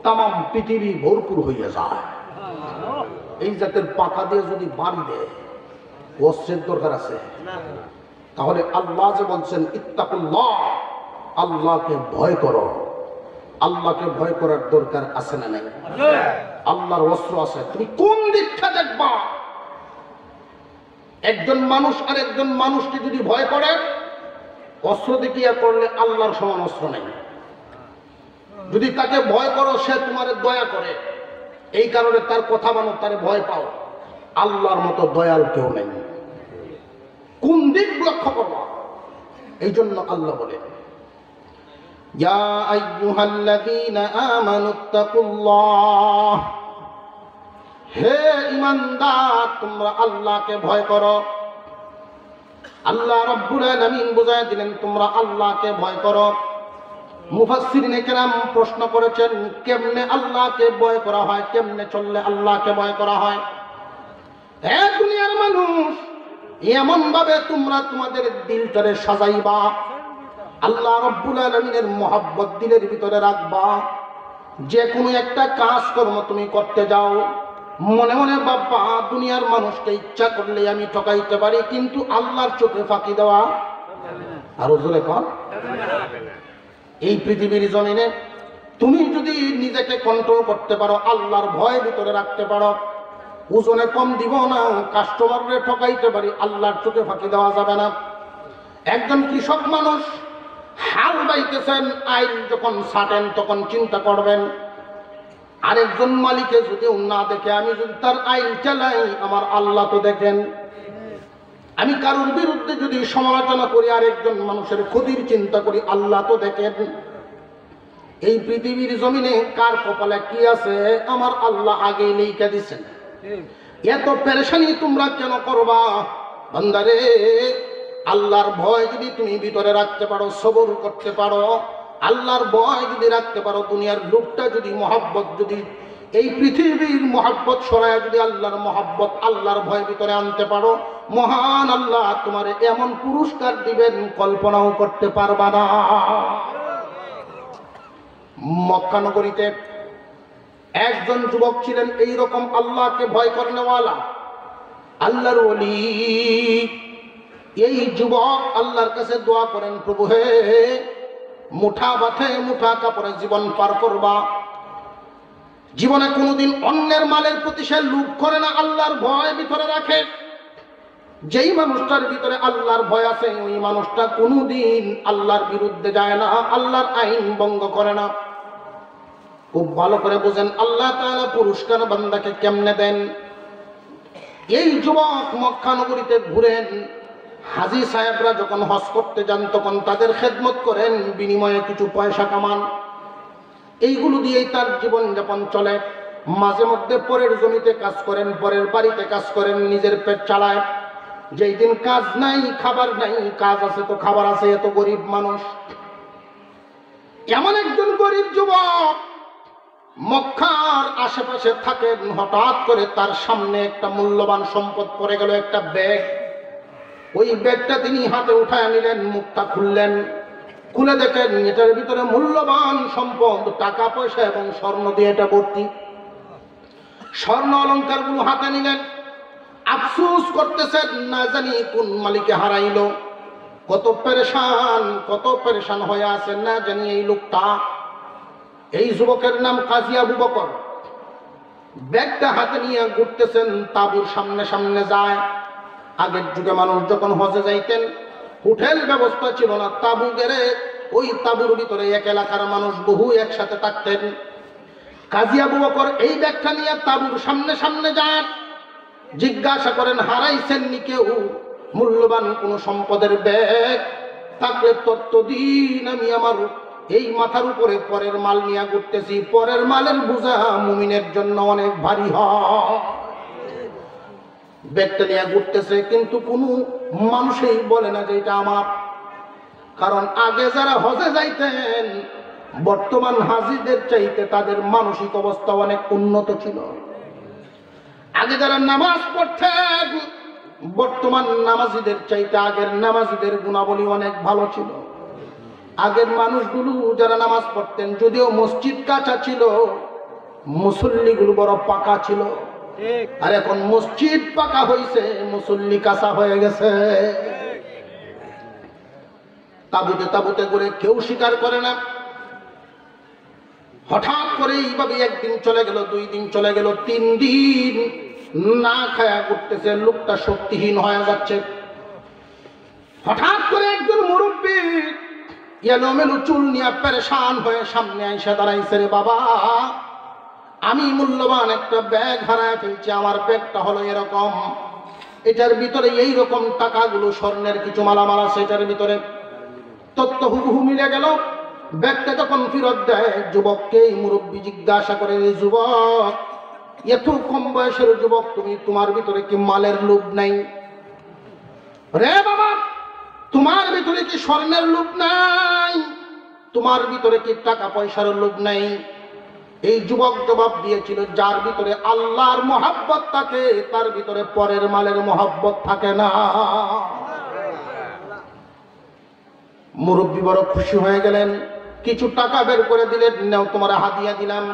তামাম পৃথিবী ভরপুর হয়ে যায়। এই জাতের পাকা দিয়ে যদি বাড়ি দেয়, অস্ত্রের দরকার আছে? তাহলে আল্লাহ যে বলছেন ইত্তাকুল্লাহ, আল্লাহকে ভয় করো। আল্লাহকে ভয় করার দরকার আছে না নাই? আল্লাহর অস্ত্র আছে। তুমি কোন দিকটা দেখবা? একজন মানুষ আর একজন মানুষকে যদি ভয় করে, অস্ত্র দেখিয়া করলে আল্লাহর সমান অস্ত্র নাই। যদি তাকে ভয় করো, সে তোমার দয়া করে, এই কারণে তার কথা মানো, তারে ভয় পাও, আল্লাহর মতো দয়াল কেউ নেই। কোন দিক লক্ষ্য করবা? এই জন্য আল্লাহ বলে ইয়া আইয়ুহাল্লাযীনা আমানুত্তাকুল্লাহ, হে ঈমানদার তোমরা আল্লাহকে ভয় করো। আল্লাহ রাব্বুল আলামিন বুঝায় দিলেন তোমরা আল্লাহকে ভয় করো। মুফাসসিরিনে কেরাম প্রশ্ন করেছেন কেমনে আল্লাহকে ভয় করা হয়, কেমনে চললে আল্লাহকে ভয় করা হয়? হে দুনিয়ার মানুষ, এমন ভাবে তোমরা তোমাদের দিলটারে সাজাইবা, আল্লাহ রাব্বুল আলামিনের মহব্বত দিলের ভিতরে রাখবা। যে কোনো একটা কাজ কর্ম তুমি করতে যাও, মনে মনে ভাববা দুনিয়ার মানুষকে ইচ্ছা করলে আমি ঠকাইতে পারি, কিন্তু আল্লাহর চোখে ফাঁকি দেওয়া আরো জোরে কর। এই পৃথিবীর জমিনে তুমি যদি নিজেকে কন্ট্রোল করতে পারো, আল্লাহর ভয় ভিতরে রাখতে পারো, ওজনে কম দিব না, কাস্টমাররে ঠকাইতে পারি, আল্লাহর চোখে ফাঁকি দেওয়া যাবে না। একজন কৃষক মানুষ হাল বাইতেছেন, আইল যখন ছাটেন তখন চিন্তা করবেন আরেকজন মালিকে যদি না দেখে, আমি যদি তার আইল চালাই আমার আল্লাহ তো দেখেন। আমি কারোর বিরুদ্ধে যদি সমালোচনা করি, আরেকজন মানুষের ক্ষতির চিন্তা করি, আল্লাহ তো দেখেন। এই পৃথিবীর জমিনে কার কপালে কি আছে আমার আল্লাহ আগেই লিখে দিছেন। এত পেরেশানি তোমরা কেন করবা বান্দারে? আল্লাহর ভয় যদি তুমি ভিতরে রাখতে পারো, সবর করতে পারো, আল্লাহর ভয় যদি রাখতে পারো, দুনিয়ার লোকটা যদি মহব্বত যদি এই পৃথিবীর মহব্বত সরায় যদি আল্লাহর মহব্বত, আল্লাহর ভয় ভিতরে আনতে পারো, মহান আল্লাহ তোমার এমন পুরস্কার দিবেন কল্পনাও করতে পারবা না। মক্কা নগরীতে একজন যুবক ছিলেন এইরকম আল্লাহকে ভয় করেনওয়ালা, আল্লাহর ওলি। এই যুবক আল্লাহর কাছে দোয়া করেন, প্রভু হে, মুঠা বাথে মুঠা কাপড়ে জীবন পার করবা, জীবনে কোনোদিন অন্যের মালের প্রতি সে লোভ করে না, আল্লাহর ভয় ভিতরে রাখে। যেই মানুষটার ভিতরে আল্লাহর ভয় আছে ওই মানুষটা কোনোদিন আল্লাহর বিরুদ্ধে যায় না, আল্লাহর আইন ভঙ্গ করে না। খুব ভালো করে বুঝেন আল্লাহ তাআলা পুরস্কার বান্দাকে কেমনে দেন। এই যুবক মক্কা নগরীতে ঘুরেন, হাজী সাহেবরা যখন হজ করতে যান তখন তাদের খেদমত করেন, বিনিময়ে কিছু পয়সা কামান। এইগুলো দিয়েই তার জীবন যাপন চলে। মাঝে মধ্যে পরের জমিতে কাজ করেন, পরের বাড়িতে কাজ করেন, নিজের পেট চালায়। যেই দিন কাজ নাই, খাবার নাই, কাজ আছে তো খাবার আছে, এত গরিব মানুষ। এমন একজন গরিব যুবক মক্কার আশেপাশে থাকেন, হঠাৎ করে তার সামনে একটা মূল্যবান সম্পদ পড়ে গেল, একটা ব্যাগ। ওই ব্যাগটা তিনি হাতে উঠায় নিলেন, মুখটা খুললেন, খুলে দেখেন এটার ভিতরে মূল্যবান সম্পদ, টাকা পয়সা এবং স্বর্ণ দিয়ে এটা ভর্তি। স্বর্ণ অলংকার গুলো হাতে নিলেন, আফসোস করতেছেন, না জানি কোন মালিকে হারাইলো। কত পেরেশান হয়ে আছেন, না জানি এই লোকটা। এই যুবকের নাম কাজী আবু বকর। ব্যাগটা হাতে নিয়ে ঘুরতেছেন, তাঁবুর সামনে সামনে যায়। আগের যুগে মানুষ যখন হজে যাইতেন, হোটেল ব্যবস্থা ছিল না, তাঁবু গেড়ে ওই তাঁবুর ভিতরে এক এলাকার মানুষ বহু একসাথে থাকতেন। কাজী আবু বকর এই ব্যাগটা নিয়ে তাঁবুর সামনে সামনে যান, জিজ্ঞাসা করেন হারাইছেন নি কেউ মূল্যবান কোন সম্পদের ব্যাগ থাকলে তত্ত্ব দিন, আমি আমার এই মাথার উপরে পরের মাল নিয়ে ঘুরতেছি, পরের মালের বোঝা মুমিনের জন্য অনেক ভারী হয়। ব্যাগটা নিয়ে ঘুরতেছে, কিন্তু কোনো মানুষই বলে না যে এটা আমার। কারণ আগে যারা হজে যাইতেন বর্তমান হাজিদের চাইতে তাদের মানসিক অবস্থা অনেক উন্নত ছিল। আগে যারা নামাজ পড়তেন বর্তমান নামাজিদের চাইতে আগের নামাজিদের গুণাবলী অনেক ভালো ছিল। আগের মানুষগুলো যারা নামাজ পড়তেন, যদিও মসজিদ কাঁচা ছিল, মুসল্লিগুলো বড় পাকা ছিল। আর এখন মসজিদ পাকা হয়েছে, মুসল্লি কাঁচা হয়ে গেছে। তাবুতে তাবুতে করে কেউ স্বীকার করে না। হঠাৎ করে এইভাবে একদিন চলে গেল, 2 দিন চলে গেল, 3 দিন না খায়া ঘুরতেছে, লোকটা শক্তিহীন হয়ে যাচ্ছে। হঠাৎ করে একজন মুরব্বী এলোমেলো চুল নিয়ে পেরেশান হয়ে সামনে আইসা দাঁড়াইছে, রে বাবা, আমি মূল্যবান একটা ব্যাগ হারায় ফেলছি। আমার ব্যাগটা হলো এরকম, এটার ভিতরে এইরকম টাকাগুলো, স্বর্ণের কিছু মালামাল আছে এটার ভিতরে। তত্ত্ব হুবহু মিলে গেল। ব্যাগটা যখন ফেরত দেয়, যুবককে এই মুরব্বী জিজ্ঞাসা করে, এই যুবক, এত কম বয়সের যুবক তুমি, তোমার ভিতরে কি মালের লোভ নাই? রে বাবা, তোমার ভিতরে কি স্বর্ণের লোভ নাই? তোমার ভিতরে কি টাকা পয়সার লোভ নাই? এই যুবক জবাব দিয়েছিল, যার ভিতরে আল্লাহর মহব্বত থাকে তার ভিতরে পরের মালের মহব্বত থাকে না। মুরব্বী বড় খুশি হয়ে গেলেন, কিছু টাকা বের করে দিলেন, নেও তোমার হাদিয়া দিলাম।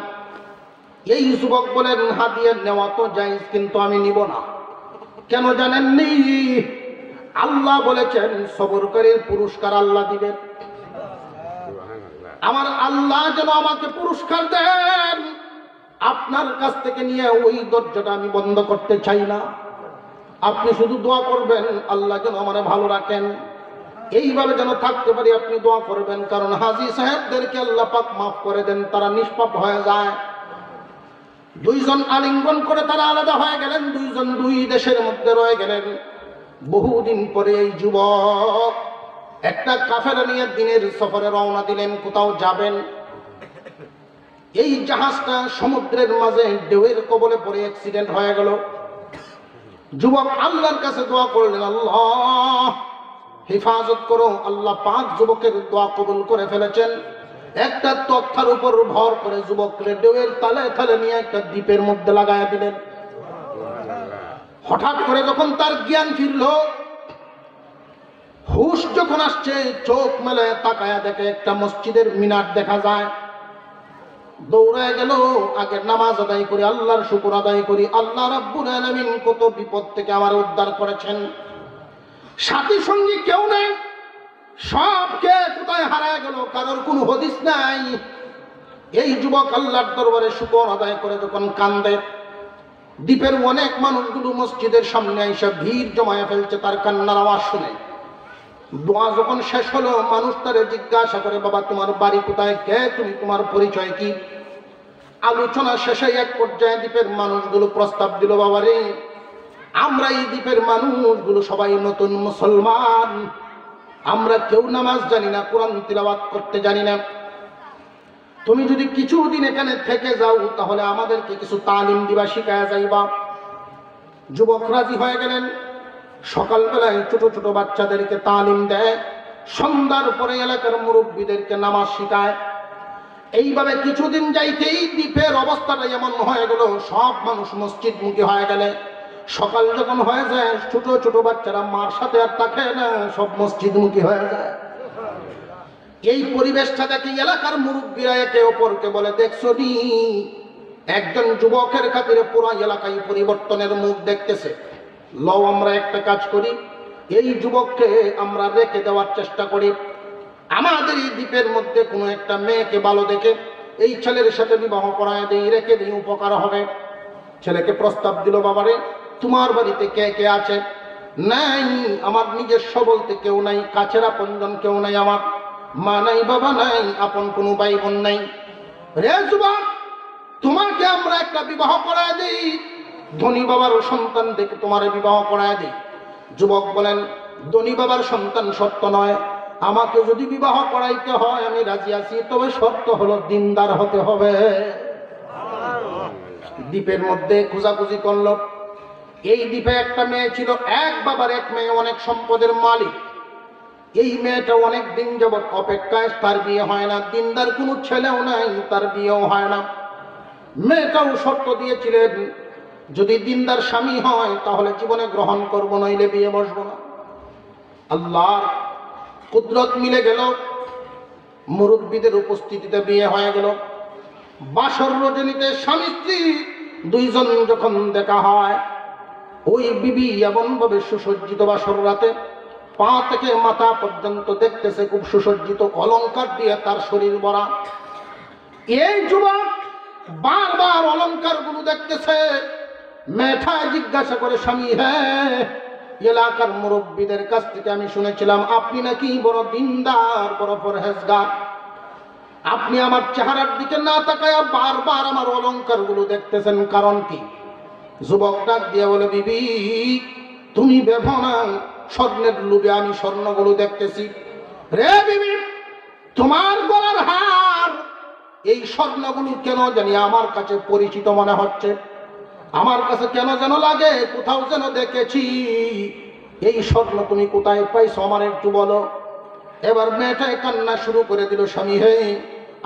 এই যুবক বলেন, হাদিয়া নেওয়া তো জায়েজ, কিন্তু আমি নিব না। কেন জানেননি? আল্লাহ বলেছেন সবরকারীর পুরস্কার আল্লাহ দিবেন। আমার আল্লাহ যেন আমাকে পুরস্কার দেন, আপনার কাছ থেকে নিয়ে ওই দরজাটা আমি বন্ধ করতে চাই না। আপনি শুধু দোয়া করবেন আল্লাহ যেন আমারে ভালো রাখেন, এইভাবে যেন থাকতে পারি। আপনি দোয়া করবেন, কারণ হাজী সাহেবদেরকে আল্লাহ পাক মাফ করে দেন, তারা নিষ্পাপ হয়ে যায়। 2 জন আলিঙ্গন করে তারা আলাদা হয়ে গেলেন, 2 জন 2 দেশের মধ্যে রয়ে গেলেন। বহুদিন পরে এই যুবক একটা কাফেলা নিয়ে দিনের সফরে রওনা দিলেন, কোথাও যাবেন। এই জাহাজটা সমুদ্রের মাঝে ঢেউয়ের কবলে পড়ে অ্যাক্সিডেন্ট হয়ে গেল। যুবক আল্লাহর কাছে দোয়া করলেন, আল্লাহ হেফাজত করো। আল্লাহ পাক যুবকের দোয়া কবুল করে ফেলেছেন। একটা তক্তার উপর ভর করে যুবকরে ঢেউয়ের তালে তালে নিয়ে একটা দ্বীপের মধ্যে লাগাইয়া দিলেন। হঠাৎ করে যখন তার জ্ঞান ফিরল, হুশ যখন আসছে, চোখ মেলে তাকায়া দেখে একটা মসজিদের মিনার দেখা যায়। দৌড়ায় গেল, আগে নামাজ আদায় করি, আল্লাহর শুকর আদায় করি, আল্লাহ রাব্বুল আলামিন কত বিপদ থেকে আমার উদ্ধার করেছেন। সাথী সঙ্গী কেউ নেই, সবকে কোথায় হারায় গেল, কারোর কোনো হদিস নাই। এই যুবক আল্লাহর দরবারে শুকর আদায় করে যখন কান্দে, দ্বীপের অনেক মানুষগুলো মসজিদের সামনে এসে ভিড় জমায়া ফেলছে তার কান্নার আওয়াজ শুনে। দোয়া যখন শেষ হলো, মানুষ তারে জিজ্ঞাসা করে, বাবা তোমার বাড়ি কোথায়, কে তুমি, তোমার পরিচয় কি? আলোচনা শেষে এক পর্যায়ে দ্বীপের মানুষগুলো প্রস্তাব দিল, বাবা রে, আমরা এই দ্বীপের মানুষগুলো সবাই নতুন মুসলমান, আমরা কেউ নামাজ জানি না, কোরআন তিলাওয়াত করতে জানি না। তুমি যদি কিছুদিন এখানে থেকে যাও তাহলে আমাদেরকে কিছু তালিম দিবা, শিখায়া যাইবা। যুবক রাজি হয়ে গেলেন। সকালবেলায় ছোট ছোট বাচ্চাদেরকে তালিম দেয়, সন্ধ্যার পরে এলাকার মুরব্বীদেরকে নামাজ শিখায়। এইভাবে কিছুদিন যাইতেই দ্বীপের অবস্থাটা এমন হয়ে গেল, সব মানুষ মসজিদমুখী হয়ে গেলে। সকাল যখন হয়ে যায়, ছোট ছোট বাচ্চারা মার সাথে আর থাকে না, সব মসজিদমুখী হয়ে যায়। এই পরিবেশটা দেখে এলাকার মুরব্বীরা একে অপরকে বলে, দেখছো নি, একজন যুবকের খাতিরে পুরো এলাকায় পরিবর্তনের মুখ দেখতেছে। লও আমরা একটা কাজ করি, এই যুবককে আমরা রেখে দেওয়ার চেষ্টা করি। আমাদের এই দ্বীপের মধ্যে কোনো একটা মেয়েকে ভালো দেখে এই ছেলের সাথে বিবাহ করায় দেই, রেখে দিই, উপকার হবে। ছেলেকে প্রস্তাব দিল, বাবারে তোমার বাড়িতে কে কে আছে? নাই, আমার নিজস্ব বলতে কেউ নাই, কাছের আপনজন কেউ নাই, আমার মা নাই, বাবা নাই, আপন কোনো ভাই বোন নাই। রে যুবক, তোমাকে আমরা একটা বিবাহ করায় দিই, ধনী বাবার সন্তান দেখে তোমার বিবাহ করায় দিই। যুবক বলেন, ধনী বাবার সন্তান সত্য নয়, আমাকে যদি বিবাহ করাইতে হয় আমি রাজি আছি, তবে শর্ত হলো দিনদার হতে হবে। দ্বীপের মধ্যে খোঁজাখুঁজি করলো। এই দ্বীপে একটা মেয়ে ছিল, এক বাবার এক মেয়ে, অনেক সম্পদের মালিক। এই মেয়েটা অনেক দিন যাবৎ অপেক্ষায়, তার বিয়ে হয় না। দিনদার কোনো ছেলেও নাই, তার বিয়েও হয় না। মেয়েটাও শর্ত দিয়েছিলেন, যদি দিনদার স্বামী হয় তাহলে জীবনে গ্রহণ করব, নইলে বিয়ে বসবো না। আল্লাহর কুদরত মিলে গেল, মুরব্বীদের উপস্থিতিতে বিয়ে হয়ে গেল। বাসর রজনীতে স্বামী স্ত্রী দুইজন যখন দেখা হয়, ওই বিবি এমন ভাবে সুসজ্জিত, বাসর রাতে পা থেকে মাথা পর্যন্ত দেখতেছে খুব সুসজ্জিত, অলংকার দিয়ে তার শরীর ভরা। এই যুবক বারবার অলংকার গুলো দেখতেছে। মেয়েটা জিজ্ঞাসা করে, স্বামী, হ্যাঁ, এলাকার মুরব্বীদের কাছ থেকে আমি শুনেছিলাম আপনি নাকি বড় দিনদার, বড় পরহেজগার। আপনি আমার চেহারার দিকে না তাকায়া বারবার আমার অলংকার গুলো দেখতেছেন, কারণ কি? যুবক ডাক দিয়ে বলে, বিবি তুমি ভেবো না স্বর্ণের লোভে আমি স্বর্ণগুলো দেখতেছি। রে বিবি, তোমার গলার হার, এই স্বর্ণগুলো কেন জানি আমার কাছে পরিচিত মনে হচ্ছে, আমার কাছে কেন যেন লাগে কোথাও যেন দেখেছি। এই স্বর্ণ তুমি কোথায় পাইছো আমার একটু বলো। এবার মেয়েটাই কান্না শুরু করে দিল, স্বামী হে,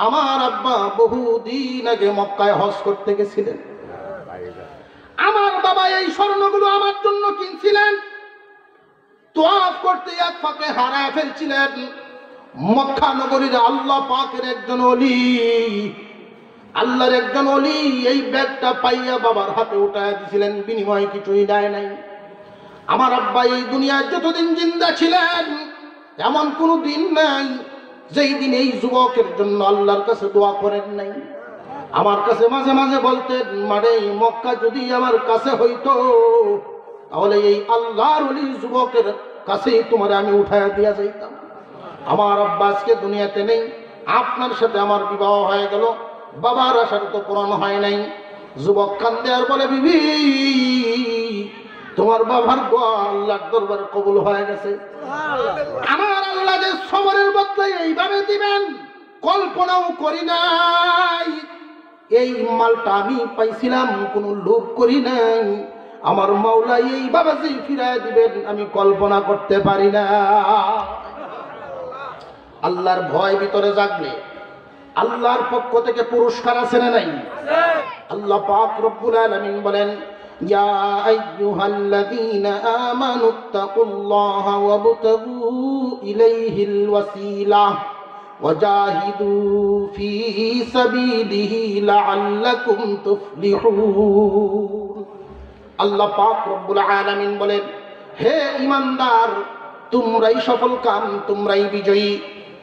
আমার আব্বা বহুদিন আগে মক্কায় হজ করতে গেছিলেন, আমার বাবা এই স্বর্ণগুলো আমার জন্য কিনছিলেন, তোয়াফ করতে এক ফাঁকে হারায় ফেলছিলেন। মক্কা নগরীর আল্লাহ পাকের একজন ওলি, আল্লাহর একজন ওলি এই ব্যাগটা পাইয়া বাবার হাতে উঠায় দিছিলেন, বিনিময়ে কিছুই দেয় নাই। আমার আব্বা এই দুনিয়ায় যতদিন জিন্দা ছিলেন এমন কোনো দিন নাই যেই দিন এই যুবকের জন্য আল্লাহর কাছে দোয়া করেন নাই। আমার কাছে মাঝে মাঝে বলতেন, মানে মক্কা যদি আমার কাছে হইতো তাহলে এই আল্লাহর ওলি যুবকের কাছেই তোমার আমি উঠায়া দিয়া যাইতাম। আমার আব্বা আজকে দুনিয়াতে নেই, আপনার সাথে আমার বিবাহ হয়ে গেল, বাবার আশার তো পূরণ হয় নাই। যুবক কান্দে আর বলে, বিবি তোমার বাবার দোয়া আল্লাহর দরবারে কবুল হয়ে গেছে। আমার আল্লাহ যে সবরের বদলে এইভাবে দিবেন কল্পনাও করি নাই। এই মালটা আমি পাইছিলাম, কোনো লোভ করি নাই। আমার মাওলা এইভাবে যে ফিরায় দিবেন আমি কল্পনা করতে পারি না। আল্লাহর ভয় ভিতরে জাগলে আল্লাহর পক্ষ থেকে পুরস্কার আছে না নাই? আল্লাহ পাক রব্বুল আলামিন বলেন, ইয়া আইয়ুহাল্লাযীনা আমানুত্তাকুল্লাহা ওয়াবতাগু ইলাইহিল ওয়াসিলা ওয়াজাহিদু ফী সাবিলিহি লাআল্লাকুম তুফলিহুন। আল্লাহ পাক রব্বুল আলামিন বলেন, হে ঈমানদার, তোমরাই সফল কাম, তোমরাই বিজয়ী।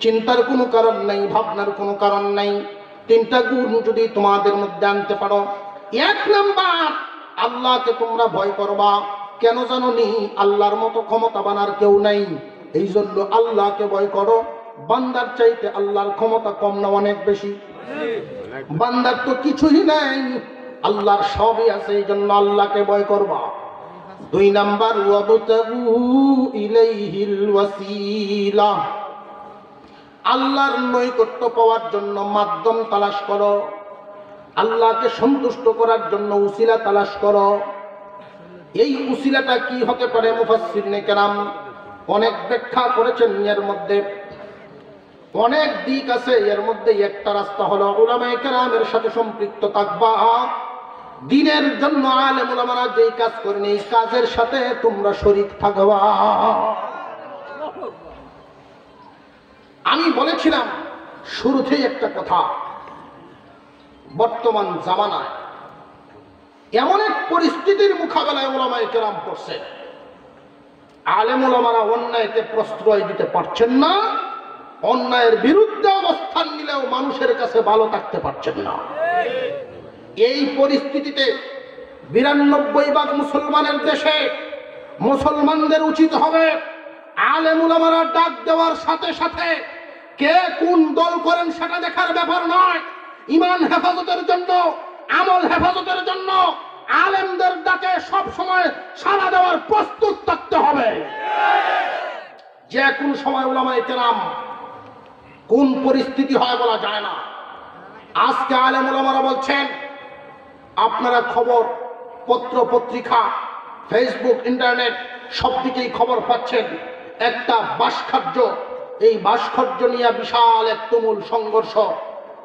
চিন্তার কোনো কারণ নাই, ভাবনার কোনো কারণ নাই। তিনটা গুণ যদি তোমাদের মধ্যে আনতে পারো, এক নাম্বার, আল্লাহকে তোমরা ভয় করবা। কেন জানো নি? আল্লাহর মতো ক্ষমতাবান আর কেউ নাই, এই জন্য আল্লাহকে ভয় করো। বান্দার চাইতে আল্লাহর ক্ষমতা কম না অনেক বেশি? বান্দার তো কিছুই নাই, আল্লাহর সবই আছে, এই জন্য আল্লাহকে ভয় করবা। দুই নাম্বার, ওয়াবতাগু ইলাইহিল ওয়াসিলা, আল্লাহর নৈকট্য পাওয়ার জন্য মাধ্যম তালাশ করো, আল্লাহকে সন্তুষ্ট করার জন্য উসিলা তালাশ করো। এই উসিলাটা কি হতে পারে? মুফাসসিরিনে কেরাম অনেক ব্যাখ্যা করেছেন। এর মধ্যে অনেক দিক আছে, এর মধ্যে একটা রাস্তা হলো উলামায়ে কেরামের সাথে সম্পৃক্ত থাকবা। দ্বীনের জন্য আলেম উলামারা যেই কাজ করেন, এই কাজের সাথে তোমরা শরীক থাকবা। আমি বলেছিলাম শুরুতেই একটা কথা, বর্তমান জামানায় এমন এক পরিস্থিতির মোকাবেলায় উলামায়ে কেরাম পড়ছে, আলেম উলামারা অন্যায়কে প্রশ্রয় দিতে পারছেন না, অন্যায়ের বিরুদ্ধে অবস্থান নিলেও মানুষের কাছে ভালো থাকতে পারছেন না। এই পরিস্থিতিতে ৯২ মুসলমানের দেশে মুসলমানদের উচিত হবে আলেম উলামারা ডাক দেওয়ার সাথে সাথে কে কোন দল করেন সেটা দেখার ব্যাপার নয়, ঈমান হেফাজতের জন্য, আমল হেফাজতের জন্য আলেমদের ডাকে সব সময় সাড়া দেওয়ার প্রস্তুত থাকতে হবে। যে কোন সময় উলামায়ে কেরাম কোন পরিস্থিতি হয় বলা যায় না। আজকে আলেম উলামারা বলছেন, আপনারা খবর পত্র পত্রিকা, ফেসবুক, ইন্টারনেট সব দিকেই খবর পাচ্ছেন, একটা ভাস্কর্য, এই ভাস্কর্য নিয়ে বিশাল এক তুমুল সংঘর্ষ,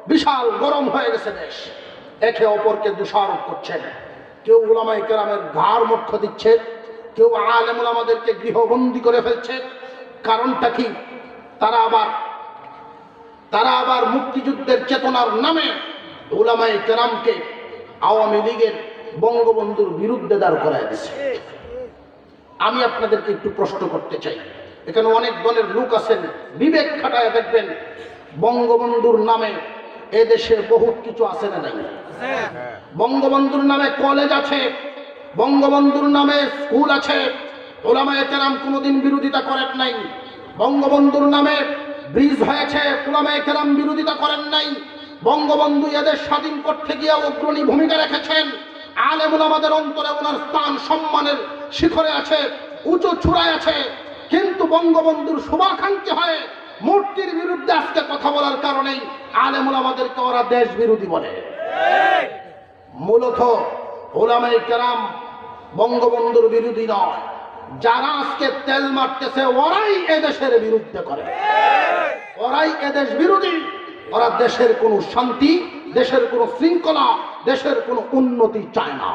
বিশাল গরম হয়ে গেছে দেশ। একে অপরকে দোষারোপ করছেন, কেউ উলামায়ে কেরামের ঘাড় মুখ্য দিচ্ছে, কেউ আলেম উলামাদেরকে গৃহবন্দী করে ফেলছে। কারণটা কি? তারা আবার মুক্তিযুদ্ধের চেতনার নামে উলামায়ে কেরামকে আওয়ামী লীগের বঙ্গবন্ধুর বিরুদ্ধে দাঁড় করায় দিচ্ছে। আমি আপনাদেরকে একটু প্রশ্ন করতে চাই, এখানে অনেক দলের লোক আছেন, বিবেক খাটায় দেখবেন, বঙ্গবন্ধুর নামে এদেশে বহুত কিছু আছে না নাই? বঙ্গবন্ধুর নামে কলেজ আছে, বঙ্গবন্ধুর নামে স্কুল আছে, উলামায়ে কেরাম কোনোদিন বিরোধিতা করেন নাই। বঙ্গবন্ধুর নামে ব্রিজ হয়েছে, উলামায়ে কেরাম বিরোধিতা করেন নাই। বঙ্গবন্ধু এদের স্বাধীন করতে গিয়ে অগ্রণী ভূমিকা রেখেছেন। আলেম উলামাদের অন্তরে ওনার স্থান সম্মানের শিখরে আছে, উঁচু চূড়ায় আছে। কিন্তু বঙ্গবন্ধুর শুভাকাঙ্ক্ষী হয়ে মূর্তির বিরুদ্ধে আজকে কথা বলার কারণেই আলেম উলামাদেরকে ওরা দেশ বিরোধী বলে। মূলত উলামায়ে কেরাম বঙ্গবন্ধুর বিরোধী নয়, যারা আজকে তেল মারতেছে ওরাই এদেশের বিরুদ্ধে করে, ওরাই এদেশ বিরোধী। ওরা দেশের কোনো শান্তি, দেশের কোনো শৃঙ্খলা, দেশের কোনো উন্নতি চায় না।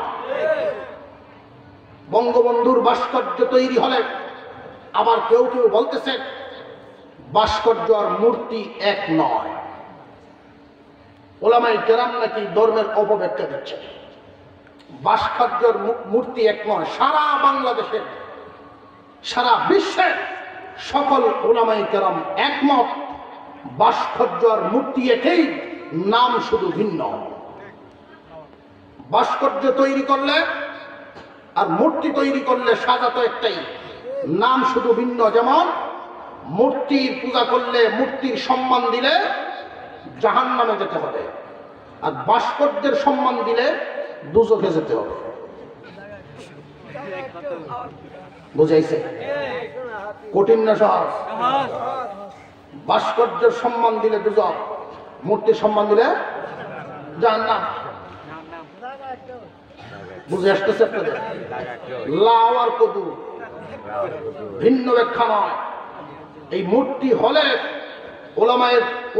বঙ্গবন্ধুর ভাস্কর্য তৈরি হলে আবার কেউ কেউ বলতেছে ভাস্কর্য আর মূর্তি এক নয়। উলামায়ে কেরাম নাকি ধর্মের অপব্যাখ্যা দিচ্ছে। ভাস্কর্যের মূর্তি এক নয়, সারা বাংলাদেশের, সারা বিশ্বের সকল উলামায়ে কেরাম একমত, ভাস্কর্য আর মূর্তি একই, নাম শুধু ভিন্ন। ভাস্কর্য তৈরি করলে আর মূর্তি তৈরি করলে সাজা তো একটাই, নাম শুধু ভিন্ন। যেমন মূর্তির পূজা করলে, মূর্তির সম্মান দিলে জাহান্নামে যেতে হবে, আর ভাস্কর্যের সম্মান দিলে দুজখে যেতে হবে। বুঝাইছে? কঠিন না সহজ? ভাস্কর্যের সম্মান দিলে দুজক, মূর্তির সম্মান দিলে জাহান্নাম। বুঝে আসতেছে আপনাদের? লাউ আর কদু ভিন্ন ব্যাখ্যা নয়। এই মূর্তি হলে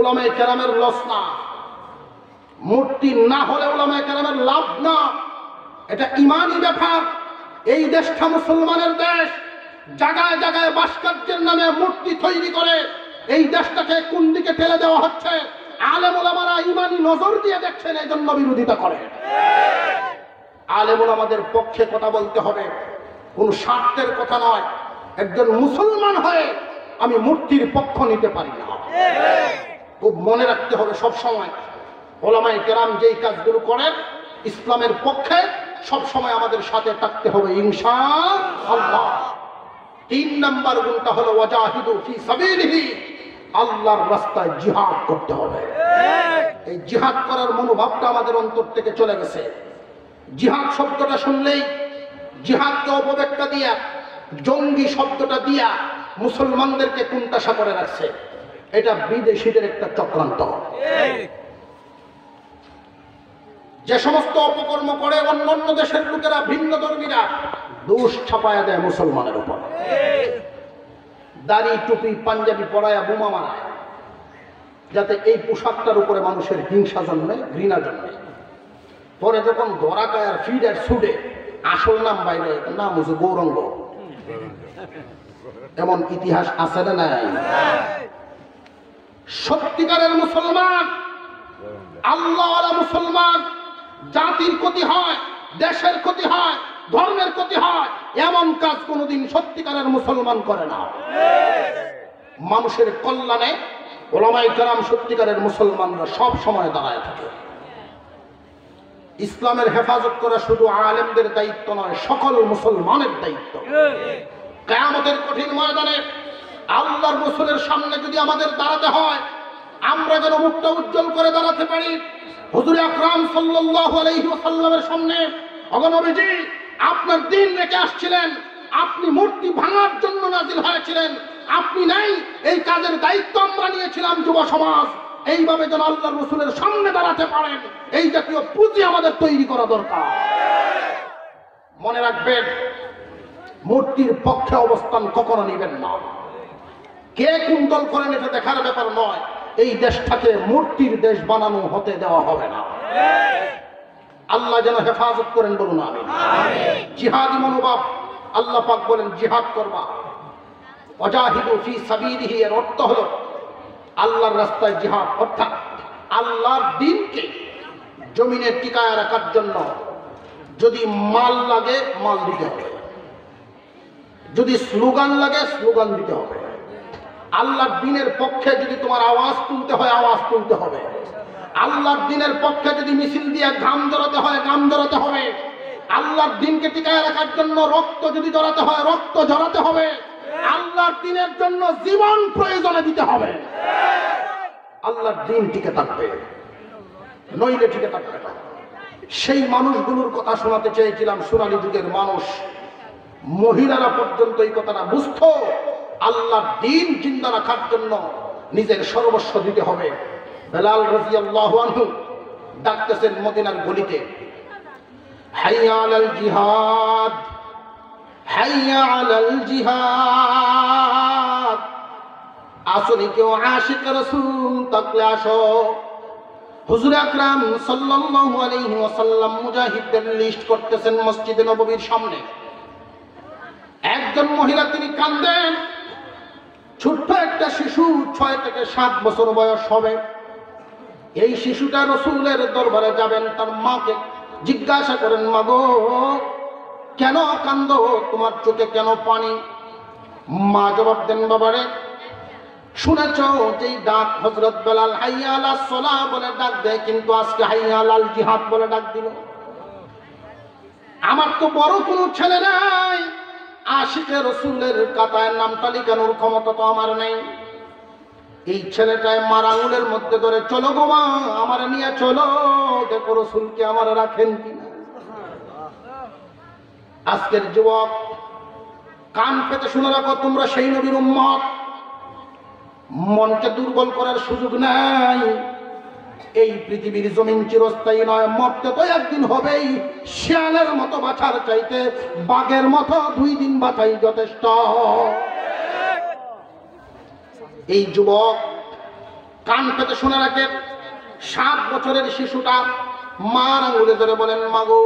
উলামায়ে কেরামের লস না, মূর্তি না হলে উলামায়ে কেরামের লাভ না, এটা ইমানি ব্যাপার। এই দেশটা মুসলমানের দেশ, জায়গায় জায়গায় ভাস্কর্যের নামে মূর্তি তৈরি করে এই দেশটাকে কোন দিকে ঠেলে দেওয়া হচ্ছে। আলেম ওলামারা ইমানি নজর দিয়ে দেখছেন, এই জন্য বিরোধিতা করে। আলেম ওলামাদের পক্ষে কথা বলতে হবে, কোন স্বার্থের কথা নয়। একজন মুসলমান হয়ে আমি মূর্তির পক্ষ নিতে পারি না। খুব মনে রাখতে হবে সব সময়, ওলামায়ে কেরাম যেই কাজগুলো করেন ইসলামের পক্ষে, সব সময় আমাদের সাথে থাকতে হবে ইনশাআল্লাহ। 3 নম্বর গুণটা হলো ওয়াজাহিদু ফি সাবিলিহি, আল্লাহর রাস্তায় জিহাদ করতে হবে। এই জিহাদ করার মনোভাবটা আমাদের অন্তর থেকে চলে গেছে। জিহাদ শব্দটা শুনলেই জিহাদকে অপব্যাখ্যা দিয়া, জঙ্গি শব্দটা দিয়া মুসলমানদেরকে কুণ্ঠাসা করে রাখছে। এটা বিদেশিদের একটা চক্রান্ত। যে সমস্ত অপকর্ম করে অন্যান্য দেশের লোকেরা, ভিন্ন ধর্মীরা দোষ ছাপায়া দেয় মুসলমানের উপর। দাড়ি টুপি পাঞ্জাবি পরায়া বোমা মারায়, যাতে এই পোশাকটার উপরে মানুষের হিংসা জন্মে, ঘৃণা জন্মে। পরে যখন ধরা খায় আর ফিড আর ছুটে, আসল নাম বাইরে, নাম হচ্ছে গৌরঙ্গ। এমন ইতিহাস আছে না নাই? সত্যিকারের মুসলমান, আল্লাহওয়ালা মুসলমান, জাতির ক্ষতি হয়, দেশের ক্ষতি হয়, ধর্মের ক্ষতি হয়, এমন কাজ কোনোদিন সত্যিকারের মুসলমান করে না। মানুষের কল্যাণে ওলামায়ে কেরাম সত্যিকারের মুসলমানরা সব সময় দাঁড়ায় থাকে। ইসলামের হেফাজত করা শুধু আলেমদের দায়িত্ব নয়, সকল মুসলমানের দায়িত্ব। কিয়ামতের কঠিন ময়দানে আল্লাহর রাসূলের সামনে যদি আমাদের দাঁড়াতে হয়, আমরা যেন মুখটা উজ্জ্বল করে দাঁড়াতে পারি। হুজুর আকরাম সাল্লাল্লাহু আলাইহি ওয়াসাল্লামের সামনে, ওগো নবীজি, আপনার দিন রেখে আসছিলেন, আপনি মূর্তি ভাঙার জন্য নাজিল হয়েছিলেন, আপনি নাই, এই কাজের দায়িত্ব আমরা নিয়েছিলাম যুব সমাজ। এইভাবে যেন আল্লাহর রাসূলের সামনে দাঁড়াতে পারেন, এই জাতীয় পুঁজি আমাদের তৈরি করা দরকার। মনে রাখবেন, মূর্তির পক্ষে অবস্থান কখনো নেবেন না। কে কোন দল করেন এটা দেখার ব্যাপার নয়। এই দেশটাকে মূর্তির দেশ বানানো হতে দেওয়া হবে না। আল্লাহ যেন হেফাজত করেন, বলুন আমিন। জিহাদি মনোভাব, আল্লাহ পাক বলেন জিহাদ করবা। ওয়াজাহিদু ফি সাবিলিহি, এর অর্থ হলো আল্লাহর রাস্তায় জিহাদ, অর্থাৎ আল্লাহর দ্বীনকে জমিনে টিকায় রাখার জন্য যদি মাল লাগে মাল দিতে হবে, যদি স্লোগান লাগে স্লোগান দিতে হবে। আল্লাহর দ্বীনের পক্ষে যদি তোমার আওয়াজ তুলতে হয় আওয়াজ তুলতে হবে। আল্লাহর দ্বীনের পক্ষে যদি মিছিল দিয়ে ঘাম জড়াতে হয় ঘাম জড়াতে হবে। আল্লাহর দ্বীনকে টিকায় রাখার জন্য রক্ত যদি জড়াতে হয় রক্ত জড়াতে হবে। আল্লাহর দ্বীনের জন্য জীবন প্রয়োজনে দিতে হবে। আল্লাহর দ্বীন টিকে থাকবে, নইলে টিকে থাকবে না। সেই মানুষগুলোর কথা শোনাতে চেয়েছিলাম, সোনালী যুগের মানুষ, মহিলারা পর্যন্ত এই কথাটা বুঝত। আল্লাহর দ্বীন জিন্দা রাখার জন্য নিজের সর্বস্ব দিতে হবে। বেলাল রাদিয়াল্লাহু আনহু ডাকতেছেন মদিনার গলিতে, হাইয়া আলাল জিহাদ, হাইয়া আলাল জিহাদ। আসলে কেউ আশিক রাসূল থাকলে আসো। হুজুর আকরাম সাল্লাল্লাহু আলাইহি ওয়াসাল্লাম মুজাহিদদের লিস্ট করতেছেন মসজিদে নববীর সামনে। একজন মহিলা তিনি কাঁদেন, ছোট্ট একটা শিশু, 6 থেকে 7 বছর বয়স হবে। এই শিশুটা রাসূলের দরবারে যাবেন, তার মাকে জিজ্ঞাসা করেন, মা গো কেন কাঁদো, তোমার চোখে কেন পানি? মা জবাব দেন, বাবারে শুনেছ যেই ডাক হযরত বেলাল হাইয়া আলাস সালাহ বলে ডাক দেয়, কিন্তু আজকে হাইয়া আলাল জিহাদ বলে ডাক দিল। আমার তো বড় কোনো ছেলে নাই, আশিকে রাসূলের কাতায় নাম তালিকানোর ক্ষমতা তো আমার নেই। এই ছেলেটায় মার আঙুলের মধ্যে ধরে, চলো গো মা, আমার নিয়ে চলো, দেখো রাসূলকে আমার রাখেন কিনা। আজকের যুবক কান পেতে শুনে রাখো, তোমরা সেই নবীর উম্মত। মনকে দুর্বল করার সুযোগ নাই। এই পৃথিবীর জমিন চিরস্থায়ী নয়, মরতে তো একদিন হবেই। শিয়ালের মতো বাঁচার চাইতে বাঘের মতো 2 দিন বাঁচাই যথেষ্ট। এই যুবক কান পেতে শুনে রাখে, 7 বছরের শিশুটা মার আঙুলে ধরে বলেন, মাগো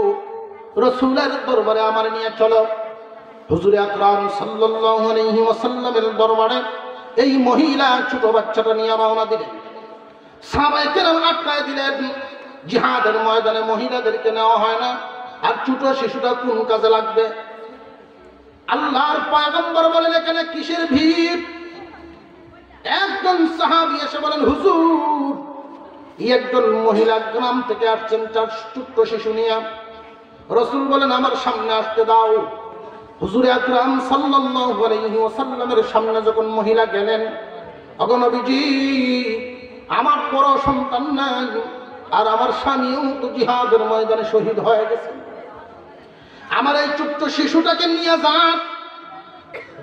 রাসূলের দরবারে আমার নিয়ে চলো। হুজুর আকরাম সাল্লাল্লাহু আলাইহি ওয়াসাল্লামের দরবারে এই মহিলা ছোট বাচ্চাটা নিয়ে রওনা দিলেন। সাহাবায়ে কেরাম আটকায় দিলেন, জিহাদের ময়দানে মহিলাদেরকে নেওয়া হয় না, আর ছোট শিশুটা কোন কাজে লাগবে? আল্লাহর পয়গম্বর বলেন, এখানে কিসের ভিড়? একজন সাহাবী এসে বলেন, হুজুর একজন মহিলা গ্রাম থেকে আসছেন 4 ছোট্ট শিশু নিয়ে। রাসূল বলেন, আমার সামনে আসতে দাও। হুজুর আকরাম সাল্লাল্লাহু আলাইহি ওয়াসাল্লামের সামনে যখন মহিলা গেলেন, ওগো নবীজি, আমার বড় সন্তান নাই, আর আমার স্বামীও তো জিহাদের ময়দানে শহীদ হয়ে গেছে, আমার এই ছোট্ট শিশুটাকে নিয়ে যান,